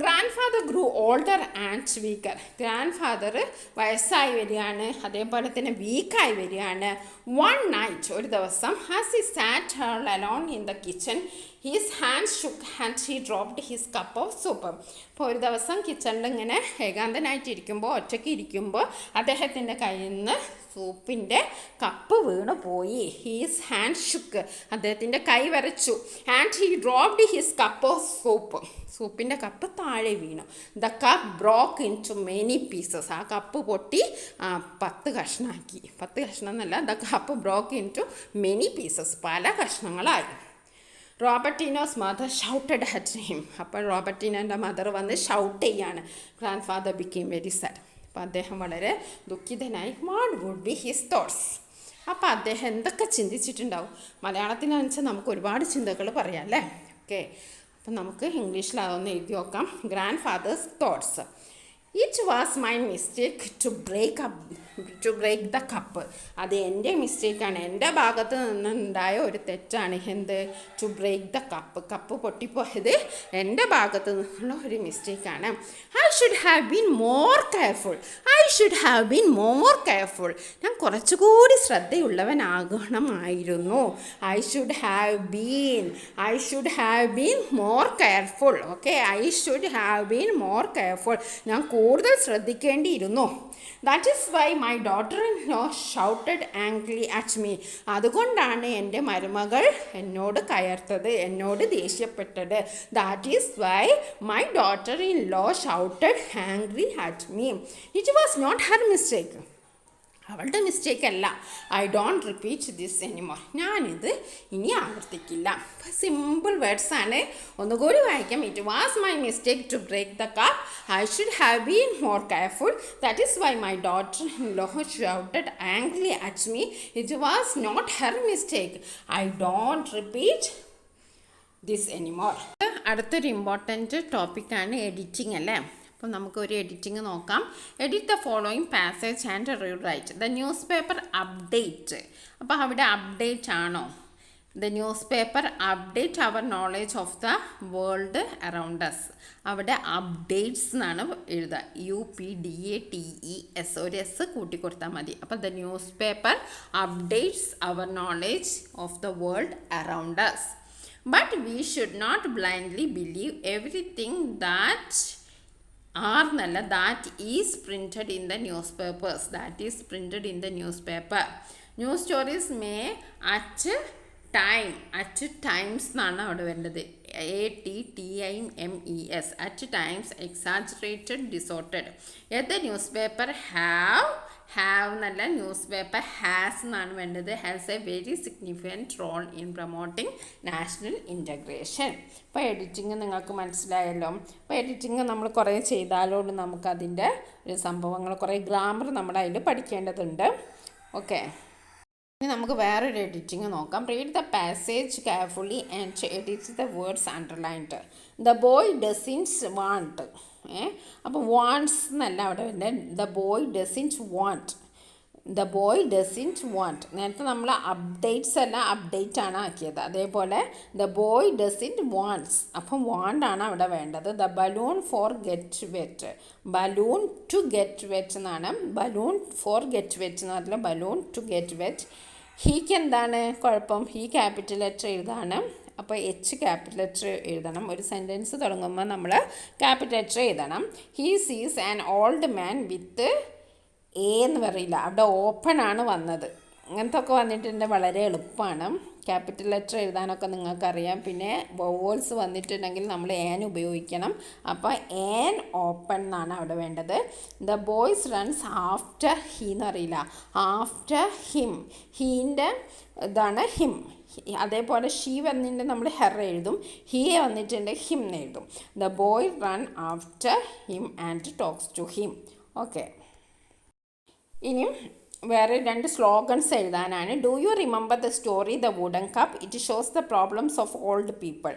Grand father grew older and weaker. Grand father വയസ്സായി വരികയാണ്, അതേപോലെ തന്നെ വീക്കായി വരികയാണ്. വൺ നൈറ്റ്, ഒരു ദിവസം, has he SAT Har alone in the kitchen, his hand shook and he dropped his cup of soup. അപ്പോൾ ഒരു ദിവസം കിച്ചണിൽ ഇങ്ങനെ ഏകാന്തനായിട്ടിരിക്കുമ്പോൾ, ഒറ്റയ്ക്ക് ഇരിക്കുമ്പോൾ അദ്ദേഹത്തിൻ്റെ കയ്യിൽ നിന്ന് സൂപ്പിൻ്റെ കപ്പ് വീണ് പോയി. ഹീസ് ഹാൻഡ് ഷുക്ക്, അദ്ദേഹത്തിൻ്റെ കൈ വരച്ചു. And he dropped his cup of soup, സൂപ്പിൻ്റെ കപ്പ് താഴെ വീണു. The cup broke into many pieces, ആ കപ്പ് പൊട്ടി 10 കഷ്ണമാക്കി. 10 കഷ്ണം എന്നല്ല, the cup broke into many pieces, പല കഷ്ണങ്ങളായി. Robertino's mother shouted at him. അപ്പോൾ റോബർട്ടിനോൻ്റെ മദർ വന്ന് ഷൗട്ട് ചെയ്യാണ്. Grand father became very sad. അപ്പോൾ അദ്ദേഹം വളരെ ദുഃഖിതനായി. What would be his thoughts. അപ്പോൾ അദ്ദേഹം എന്തൊക്കെ ചിന്തിച്ചിട്ടുണ്ടാവും? മലയാളത്തിനെന്ന് വെച്ചാൽ നമുക്ക് ഒരുപാട് ചിന്തകൾ പറയാം അല്ലേ. ഓക്കെ, അപ്പം നമുക്ക് ഇംഗ്ലീഷിൽ അതൊന്ന് എഴുതി നോക്കാം. Grand father's thoughts. It was my mistake to break the cup. അത് എൻ്റെ മിസ്റ്റേക്കാണ്, എൻ്റെ ഭാഗത്ത് നിന്നുണ്ടായ ഒരു തെറ്റാണ്. എന്ത്? To break the cup, cup പൊട്ടിപ്പോയത് എൻ്റെ ഭാഗത്ത് നിന്നുള്ള ഒരു മിസ്റ്റേക്കാണ്. I should have been more careful. ഞാൻ കുറച്ചുകൂടി ശ്രദ്ധയുള്ളവനാകണമായിരുന്നു. I should have been more careful. Okay, I should have been more careful. ഞാൻ കൂടുതൽ ശ്രദ്ധിക്കേണ്ടിയിരുന്നു. That is why my daughter in law shouted angrily at me. അതുകൊണ്ടാണ് എൻ്റെ മരുമകൾ എന്നോട് കയർത്തത്, എന്നോട് ദേഷ്യപ്പെട്ടത്. That is why my daughter in law shouted angrily at me. It was not her mistake, അവളുടെ മിസ്റ്റേക്ക് അല്ല. I don't repeat this anymore. ഞാനിത് ഇനി ആവർത്തിക്കില്ല. സിമ്പിൾ വേർഡ്സാണ്, ഒന്നുകൂടി വായിക്കാം. It was my mistake to break the cup. I should have been more careful. That is why my daughter in law shouted angrily at me. It was not her mistake. I don't repeat this anymore. അടുത്തൊരു important ടോപ്പിക്കാണ് editing അല്ലേ. അപ്പം നമുക്കൊരു editing നോക്കാം. Edit the following passage and rewrite the newspaper update. അപ്പോൾ അവിടെ update ആണോ? The newspaper update our knowledge of the world around us. അവിടെ അപ്ഡേറ്റ്സ് എന്നാണ് എഴുതുക. UPDATES, ഒരു S കൂട്ടിക്കൊടുത്താൽ മതി. അപ്പോൾ the newspaper updates our knowledge of the world around us. But we should not blindly believe everything that that is printed in the newspapers. News stories may at times എന്നാണ് അവിടെ വേണ്ടത്. ATTIMES, at times exaggerated, distorted. Yet the newspaper have എന്നല്ല, newspaper has എന്നാണ് വേണ്ടത്. Has a very significant role in promoting national integration. ഇപ്പോൾ editing നിങ്ങൾക്ക് മനസ്സിലായല്ലോ. അപ്പോൾ എഡിറ്റിംഗ് നമ്മൾ കുറേ ചെയ്താലോട് നമുക്കതിൻ്റെ ഒരു സംഭവങ്ങൾ, കുറേ ഗ്രാമർ നമ്മൾ അതിൽ പഠിക്കേണ്ടതുണ്ട്. ഓക്കെ, ഇനി നമുക്ക് വേറൊരു എഡിറ്റിംഗ് നോക്കാം. Read the passage carefully and edit the words underlined. The boy doesn't want. അപ്പോൾ വാണ്ട്സ് എന്നല്ല അവിടെ വരുന്നത്. The boy doesn't want. നേരത്തെ നമ്മൾ അപ്ഡേറ്റ്സ് അല്ല അപ്ഡേറ്റ് ആണ് ആക്കിയത്. അതേപോലെ ദ ബോയ് ഡസിൻറ്റ് വാണ്ട്സ്, അപ്പം വാണ്ടാണ് അവിടെ വേണ്ടത്. The balloon for get wet. Balloon to get wet എന്നാണ്. ബലൂൺ ഫോർ ഗെറ്റ് വെറ്റ് എന്ന് പറഞ്ഞാൽ ബലൂൺ ടു ഗെറ്റ് വെറ്റ്. ഹീക്ക് എന്താണ് കുഴപ്പം? ഹീ ക്യാപിറ്റൽ ലെറ്റർ എഴുതാണ്. അപ്പോൾ ക്യാപിറ്റൽ ലെറ്റർ എഴുതണം. ഒരു സെൻറ്റൻസ് തുടങ്ങുമ്പോൾ നമ്മൾ ക്യാപിറ്റൽ ലെറ്റർ എഴുതണം. He sees an old man with എന്ന് പറയില്ല, അവിടെ ഓപ്പൺ ആണ് വന്നത്. അങ്ങനത്തെ ഒക്കെ വന്നിട്ടുണ്ട്, വളരെ എളുപ്പമാണ്. ക്യാപിറ്റൽ ലെറ്റർ എഴുതാനൊക്കെ നിങ്ങൾക്കറിയാം. പിന്നെ വോവൽസ് വന്നിട്ടുണ്ടെങ്കിൽ നമ്മൾ ഏൻ ഉപയോഗിക്കണം. അപ്പോൾ ഏൻ ഓപ്പൺ എന്നാണ് അവിടെ വേണ്ടത്. The boys runs after he എന്നറിയില്ല, ആഫ്റ്റർ ഹിം, ഹീൻ്റെ ഇതാണ് ഹിം. അതേപോലെ ഷീ വന്നിട്ട് നമ്മൾ ഹെർ എഴുതും, ഹി വന്നിട്ടുണ്ട് ഹിം എഴുതും. The boy run after him and talks to him. Okay, ഇനിയും വേറെ 2 സ്ലോഗൻസ് എഴുതാനാണ്. Do you remember the story the wooden cup? It shows the problems of old people.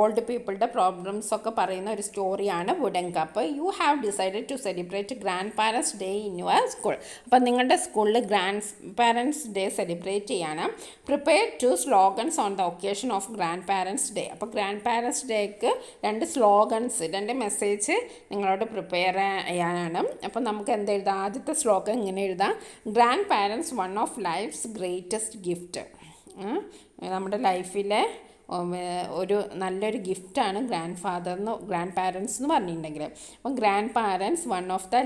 Old പീപ്പിളുടെ problems ഒക്കെ പറയുന്ന ഒരു സ്റ്റോറിയാണ് wooden cup. You have decided to celebrate grand parents day in your school. അപ്പം നിങ്ങളുടെ സ്കൂളിൽ grand parents day celebrate ചെയ്യാണ്. Prepare 2 slogans on the occasion of grand parents day. അപ്പോൾ ഗ്രാൻഡ് പാരൻസ് ഡേക്ക് 2 സ്ലോഗൻസ്, 2 മെസ്സേജ് നിങ്ങളോട് പ്രിപ്പയർ ചെയ്യാനാണ്. അപ്പം നമുക്ക് എന്തെഴുതാം? ആദ്യത്തെ സ്ലോഗൻ ഇങ്ങനെ എഴുതാം: grandparents one of life's greatest gift. നമ്മുടെ ലൈഫിലെ ഒരു നല്ലൊരു ഗിഫ്റ്റാണ് ഗ്രാൻഡ് പാരൻസ് എന്ന് പറഞ്ഞിട്ടുണ്ടെങ്കിൽ. അപ്പം grandparents one of the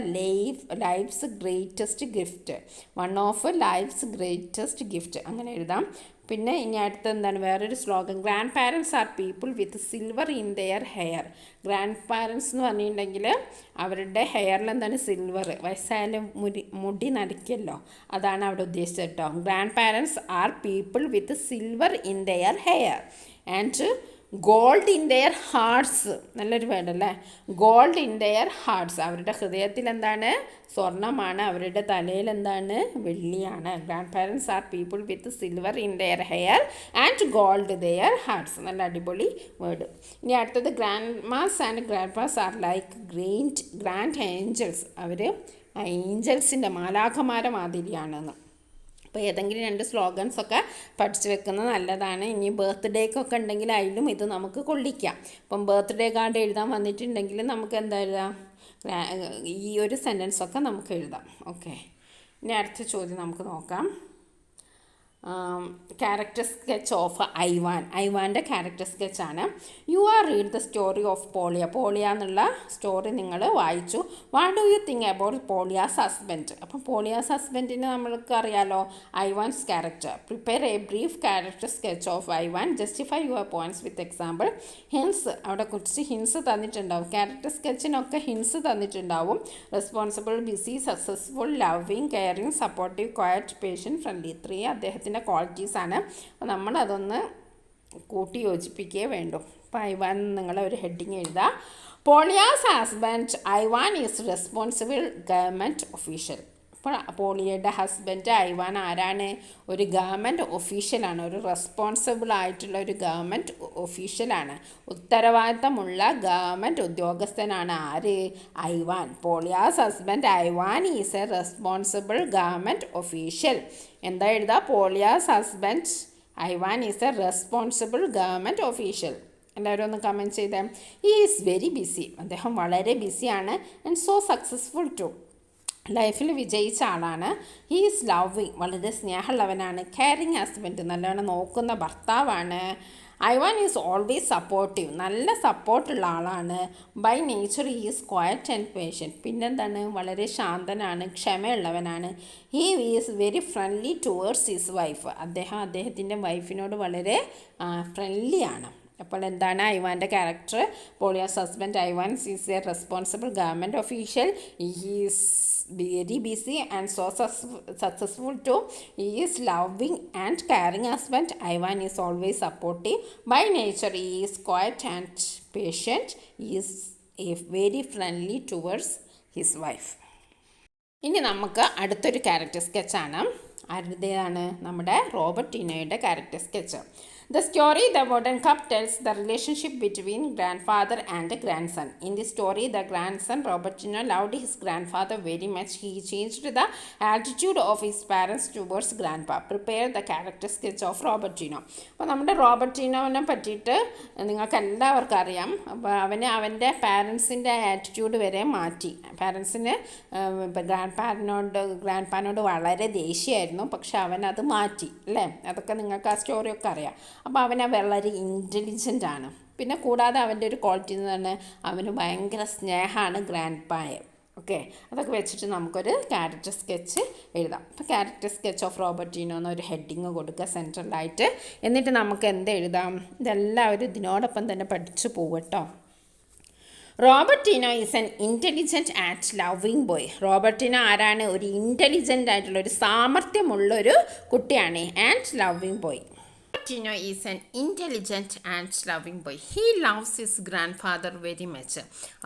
life's greatest gift, one of life's greatest gift അങ്ങനെ എഴുതാം. പിന്നെ ഇനി അടുത്ത എന്താണ് വേറൊരു slogan: grand parents are people with silver in their hair. Grandparents എന്ന് പറഞ്ഞിട്ടുണ്ടെങ്കിൽ അവരുടെ ഹെയറിൽ എന്താണ് സിൽവർ, വയസ്സായാലും മുടി നരയ്ക്കല്ലോ, അതാണ് അവിടെ ഉദ്ദേശിച്ചത് കേട്ടോ. Grand parents are people with silver in their hair and gold in their hearts. നല്ലൊരു വേർഡല്ലേ, ഗോൾഡ് ഇൻ ദെയർ ഹാർട്ട്സ്. അവരുടെ ഹൃദയത്തിൽ എന്താണ്? സ്വർണ്ണമാണ്. അവരുടെ തലയിൽ എന്താണ്? വെള്ളിയാണ്. Grand parents are people with silver in their hair and gold their hearts. നല്ല അടിപൊളി വേർഡ്. ഇനി അടുത്തത് grandmas and grandpas are like grand angels. അവർ ഏഞ്ചൽസിൻ്റെ മാലാഖമാരെ മാതിരിയാണെന്ന്. അപ്പോൾ ഏതെങ്കിലും 2 സ്ലോഗൻസൊക്കെ പഠിച്ചു വെക്കുന്നത് നല്ലതാണ്. ഇനി ബർത്ത്ഡേക്കൊക്കെ ഉണ്ടെങ്കിൽ അതിലും ഇത് നമുക്ക് കൊള്ളിക്കാം. ഇപ്പം ബർത്ത്ഡേ കാർഡ് എഴുതാൻ വന്നിട്ടുണ്ടെങ്കിൽ നമുക്ക് എന്താ എഴുതാം? ഈ ഒരു സെൻറ്റൻസൊക്കെ നമുക്ക് എഴുതാം. ഓക്കെ, ഇനി അടുത്ത ചോദ്യം നമുക്ക് നോക്കാം. Character sketch of Ivan. ഐവാൻ്റെ ക്യാരക്ടർ സ്കെച്ചാണ്. You are read the story of Polya. Polya എന്നുള്ള സ്റ്റോറി നിങ്ങൾ വായിച്ചു. What do you think about Polya's husband? അപ്പം പോളിയാസ് ഹസ്ബൻഡിന് നമ്മൾക്ക് അറിയാലോ Ivan's character. Prepare a brief character sketch of Ivan. Justify your points with example. Hints, അവിടെ കുറച്ച് hints തന്നിട്ടുണ്ടാവും. ക്യാരക്ടർ സ്കെച്ചിനൊക്കെ ഹിൻസ് തന്നിട്ടുണ്ടാവും. Responsible, busy, successful, loving, caring, supportive, quiet, patient, friendly. 3 അദ്ദേഹത്തിൻ്റെ ക്വാളിറ്റീസാണ്. അപ്പോൾ നമ്മളതൊന്ന് കൂട്ടി യോജിപ്പിക്കുകയേ വേണ്ടു. അപ്പോൾ ഐവാൻ നിങ്ങളൊരു ഹെഡിങ് എഴുതുക. Polya's husband Ivan is responsible government official. അപ്പോൾ പോളിയയുടെ ഹസ്ബൻഡ് ഐവാൻ ആരാണ്? ഒരു ഗവൺമെൻറ് ഒഫീഷ്യലാണ്. ഒരു റെസ്പോൺസിബിൾ ആയിട്ടുള്ള ഒരു ഗവൺമെൻറ് ഒഫീഷ്യലാണ്. ഉത്തരവാദിത്തമുള്ള ഗവൺമെൻറ് ഉദ്യോഗസ്ഥനാണ് ആര്? Ivan. Polya's husband Ivan is a responsible government official. എന്താ എഴുതുക? Polya's husband Ivan is a responsible government official. എല്ലാവരും ഒന്ന് കമൻറ്റ് ചെയ്തേ. He is very busy. അദ്ദേഹം വളരെ ബിസിയാണ്. And so successful too. ലൈഫിൽ വിജയിച്ച ആളാണ്. He is loving. വളരെ സ്നേഹമുള്ളവനാണ്. Caring husband. നല്ലവണ്ണം നോക്കുന്ന ഭർത്താവാണ്. Ivan is always supportive. നല്ല സപ്പോർട്ടുള്ള ആളാണ്. By nature he is quiet and patient. പിന്നെന്താണ്? വളരെ ശാന്തനാണ്, ക്ഷമയുള്ളവനാണ്. He is very friendly towards his wife. അദ്ദേഹത്തിൻ്റെ വൈഫിനോട് വളരെ ഫ്രണ്ട്ലിയാണ്. അപ്പോൾ എന്താണ് ഐവാൻ്റെ character? Polya's husband Ivan is a responsible government official. He is very busy and so successful too. He is loving and caring husband. Ivan is always supportive. By nature he is quiet and patient. He is very friendly towards his wife. ഇനി നമുക്ക് അടുത്തൊരു character സ്കെച്ചാണ്. ആരുടേതാണ്? നമ്മുടെ റോബർട്ടിനോയുടെ character sketch. The story The Wooden Cup tells the relationship between grandfather and grandson. In the story, the grandson Robertino loved his grandfather very much. He changed the attitude of his parents towards grandpa. Prepare the character sketch of Robertino. അപ്പോൾ നമ്മുടെ റോബർട്ടിനോനെ പറ്റിയിട്ട് നിങ്ങൾക്ക് എല്ലാവർക്കും അറിയാം. അപ്പോൾ അവൻ്റെ പാരൻസിൻ്റെ attitude വരെ മാറ്റി. പാരൻസിന് ഇപ്പോൾ ഗ്രാൻഡ്പാനോട് വളരെ ദേഷ്യമായിരുന്നു. പക്ഷെ അവനത് മാറ്റി അല്ലേ? അതൊക്കെ നിങ്ങൾക്ക് ആ സ്റ്റോറിയൊക്കെ അറിയാം. അപ്പോൾ അവൻ വളരെ ഇൻ്റലിജൻ്റ് ആണ്. പിന്നെ കൂടാതെ അവൻ്റെ ഒരു ക്വാളിറ്റി എന്ന് പറഞ്ഞാൽ അവന് ഭയങ്കര സ്നേഹമാണ് ഗ്രാൻഡ്പായെ. ഓക്കെ, അതൊക്കെ വെച്ചിട്ട് നമുക്കൊരു ക്യാരക്ടർ സ്കെച്ച് എഴുതാം. അപ്പോൾ ക്യാരക്ടർ സ്കെച്ച് ഓഫ് റോബർട്ടിനോ എന്നൊരു ഹെഡിങ് കൊടുക്കുക സെൻട്രലായിട്ട്. എന്നിട്ട് നമുക്ക് എന്ത് എഴുതാം? ഇതെല്ലാവരും ഇതിനോടൊപ്പം തന്നെ പഠിച്ചു പോകും കേട്ടോ. Robertino is an intelligent and loving boy. Robertino ആരാണ്? ഒരു ഇൻ്റലിജൻ്റ് ആയിട്ടുള്ള ഒരു സാമർഥ്യമുള്ളൊരു കുട്ടിയാണ്. And loving boy. Tino is an intelligent and loving boy. He loves his grandfather very much.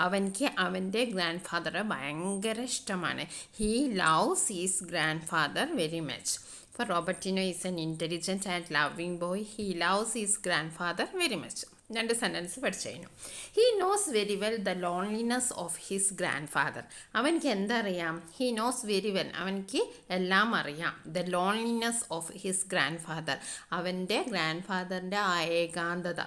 അവൻക്ക് അവൻ്റെ ഗ്രാൻഡ് ഭയങ്കര ഇഷ്ടമാണ്. He loves his grandfather very much. For Robertino is an intelligent and loving boy. He loves his grandfather very much. രണ്ട് sentence പഠിച്ചു കഴിഞ്ഞു. He nose very well the loneliness of his grand father. അവൻക്ക് എന്തറിയാം? He nose very well, അവൻക്ക് എല്ലാം അറിയാം. The loneliness of his grand father, അവൻ്റെ grand ഫാദറിൻ്റെ ആ ഏകാന്തത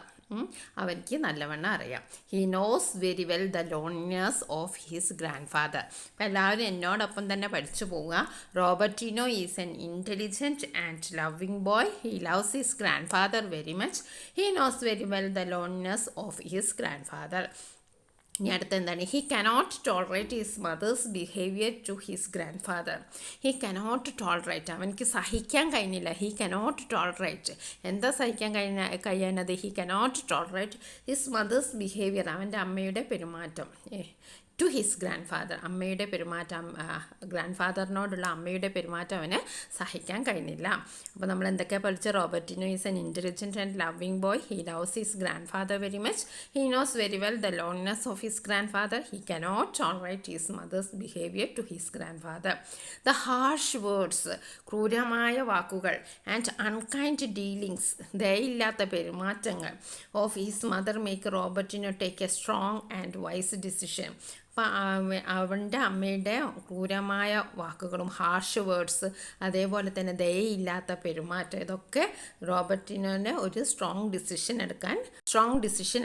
അവൻക്ക് നല്ലവണ്ണം അറിയാം. He knows very well the loneliness of his grand father. അപ്പം എല്ലാവരും എന്നോടൊപ്പം തന്നെ പഠിച്ചു പോവുക. Robertino is an intelligent and loving boy. He loves his grand father very much. He knows very well the loneliness of his grand father. ഇനി അടുത്ത എന്താണ്? He cannot tolerate his mother's behaviour to his grand father. He cannot tolerate, അവനക്ക് സഹിക്കാൻ കഴിഞ്ഞില്ല. He cannot tolerate, എന്താ സഹിക്കാൻ കഴിയാനത്? He cannot tolerate his mother's behaviour, അവൻ്റെ അമ്മയുടെ പെരുമാറ്റം ടു ഹിസ് ഗ്രാൻഡ് ഫാദർ. അമ്മയുടെ പെരുമാറ്റം, ഗ്രാൻഡ് ഫാദറിനോടുള്ള അമ്മയുടെ പെരുമാറ്റം അവന് സഹിക്കാൻ കഴിഞ്ഞില്ല. അപ്പോൾ നമ്മൾ എന്തൊക്കെയാണ് പഠിച്ച? Robertino is an intelligent and loving boy. He loves his grand father very much. He knows very well the loneliness of his grand father. He cannot tolerate his mother's behaviour to his grand father. The harsh words, ക്രൂരമായ വാക്കുകൾ, and unkind dealings, ദയയില്ലാത്ത പെരുമാറ്റങ്ങൾ of his mother make Robertino take a strong and wise decision. അപ്പം അവൻ്റെ അമ്മയുടെ ക്രൂരമായ വാക്കുകളും harsh words, അതേപോലെ തന്നെ ദയയില്ലാത്ത പെരുമാറ്റം, ഇതൊക്കെ റോബർട്ടിനോനെ ഒരു സ്ട്രോങ് ഡിസിഷൻ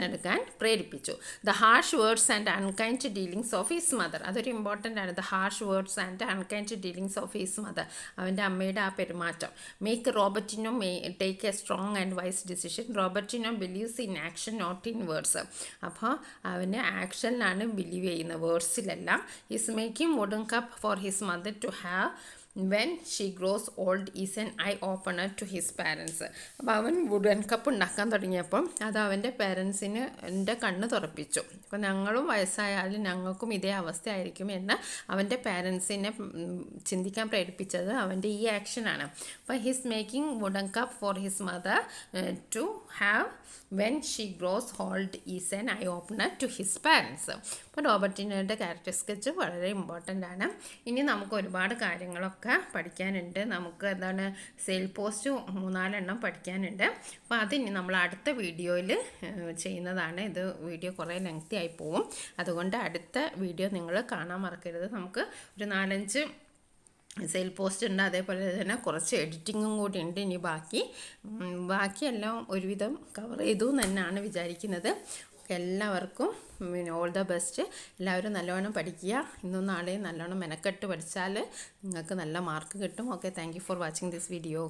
എടുക്കാൻ പ്രേരിപ്പിച്ചു. The harsh words and unkind dealings of his mother, അതൊരു ഇമ്പോർട്ടൻ്റ് ആണ്. The harsh words and unkind dealings of his mother, അവൻ്റെ അമ്മയുടെ ആ പെരുമാറ്റം. Make Robertino take a strong and wise decision. Robertino believes in action not in words. അപ്പോൾ അവന് ആക്ഷനിലാണ് believe ചെയ്യുന്നത്, വേർഡ്സിലല്ല. His making wooden cup for his mother to have when she grows old is an eye opener to his parents. അപ്പോൾ അവൻ wooden cup ഉണ്ടാക്കാൻ തുടങ്ങിയപ്പം അത് അവൻ്റെ പാരൻസിന് എൻ്റെ കണ്ണ് തുറപ്പിച്ചു. അപ്പോൾ ഞങ്ങളും വയസ്സായാലും ഞങ്ങൾക്കും ഇതേ അവസ്ഥയായിരിക്കും എന്ന് അവൻ്റെ പാരൻസിനെ ചിന്തിക്കാൻ പ്രേരിപ്പിച്ചത് അവൻ്റെ ഈ ആക്ഷനാണ്. അപ്പോൾ his making wooden cup for his mother to have when she grows old is an eye opener to his parents. അപ്പോൾ റോബർട്ടിനോയുടെ ക്യാരക്ടർ സ്കെച്ച് വളരെ ഇമ്പോർട്ടൻ്റ് ആണ്. ഇനി നമുക്ക് ഒരുപാട് കാര്യങ്ങളൊക്കെ പഠിക്കാനുണ്ട്. നമുക്ക് എന്താണ് സെയിൽ പോസ്റ്റ് 3-4 എണ്ണം പഠിക്കാനുണ്ട്. അപ്പോൾ അതിനി നമ്മൾ അടുത്ത വീഡിയോയിൽ ചെയ്യുന്നതാണ്. ഇത് വീഡിയോ കുറേ ലെങ്തി ആയി പോവും, അതുകൊണ്ട് അടുത്ത വീഡിയോ നിങ്ങൾ കാണാൻ മറക്കരുത്. നമുക്ക് ഒരു 4-5 സെയിൽ പോസ്റ്റ് ഉണ്ട്, അതേപോലെ തന്നെ കുറച്ച് എഡിറ്റിങ്ങും കൂടി ഉണ്ട്. ഇനി ബാക്കിയെല്ലാം ഒരുവിധം കവർ ചെയ്തു തന്നെയാണ് വിചാരിക്കുന്നത്. എല്ലാവർക്കും ഓൾ ദ ബെസ്റ്റ്. എല്ലാവരും നല്ലവണ്ണം പഠിക്കുക. ഇന്നും നാളെയും നല്ലോണം മെനക്കെട്ട് പഠിച്ചാൽ നിങ്ങൾക്ക് നല്ല മാർക്ക് കിട്ടും. Okay, thank you for watching this video.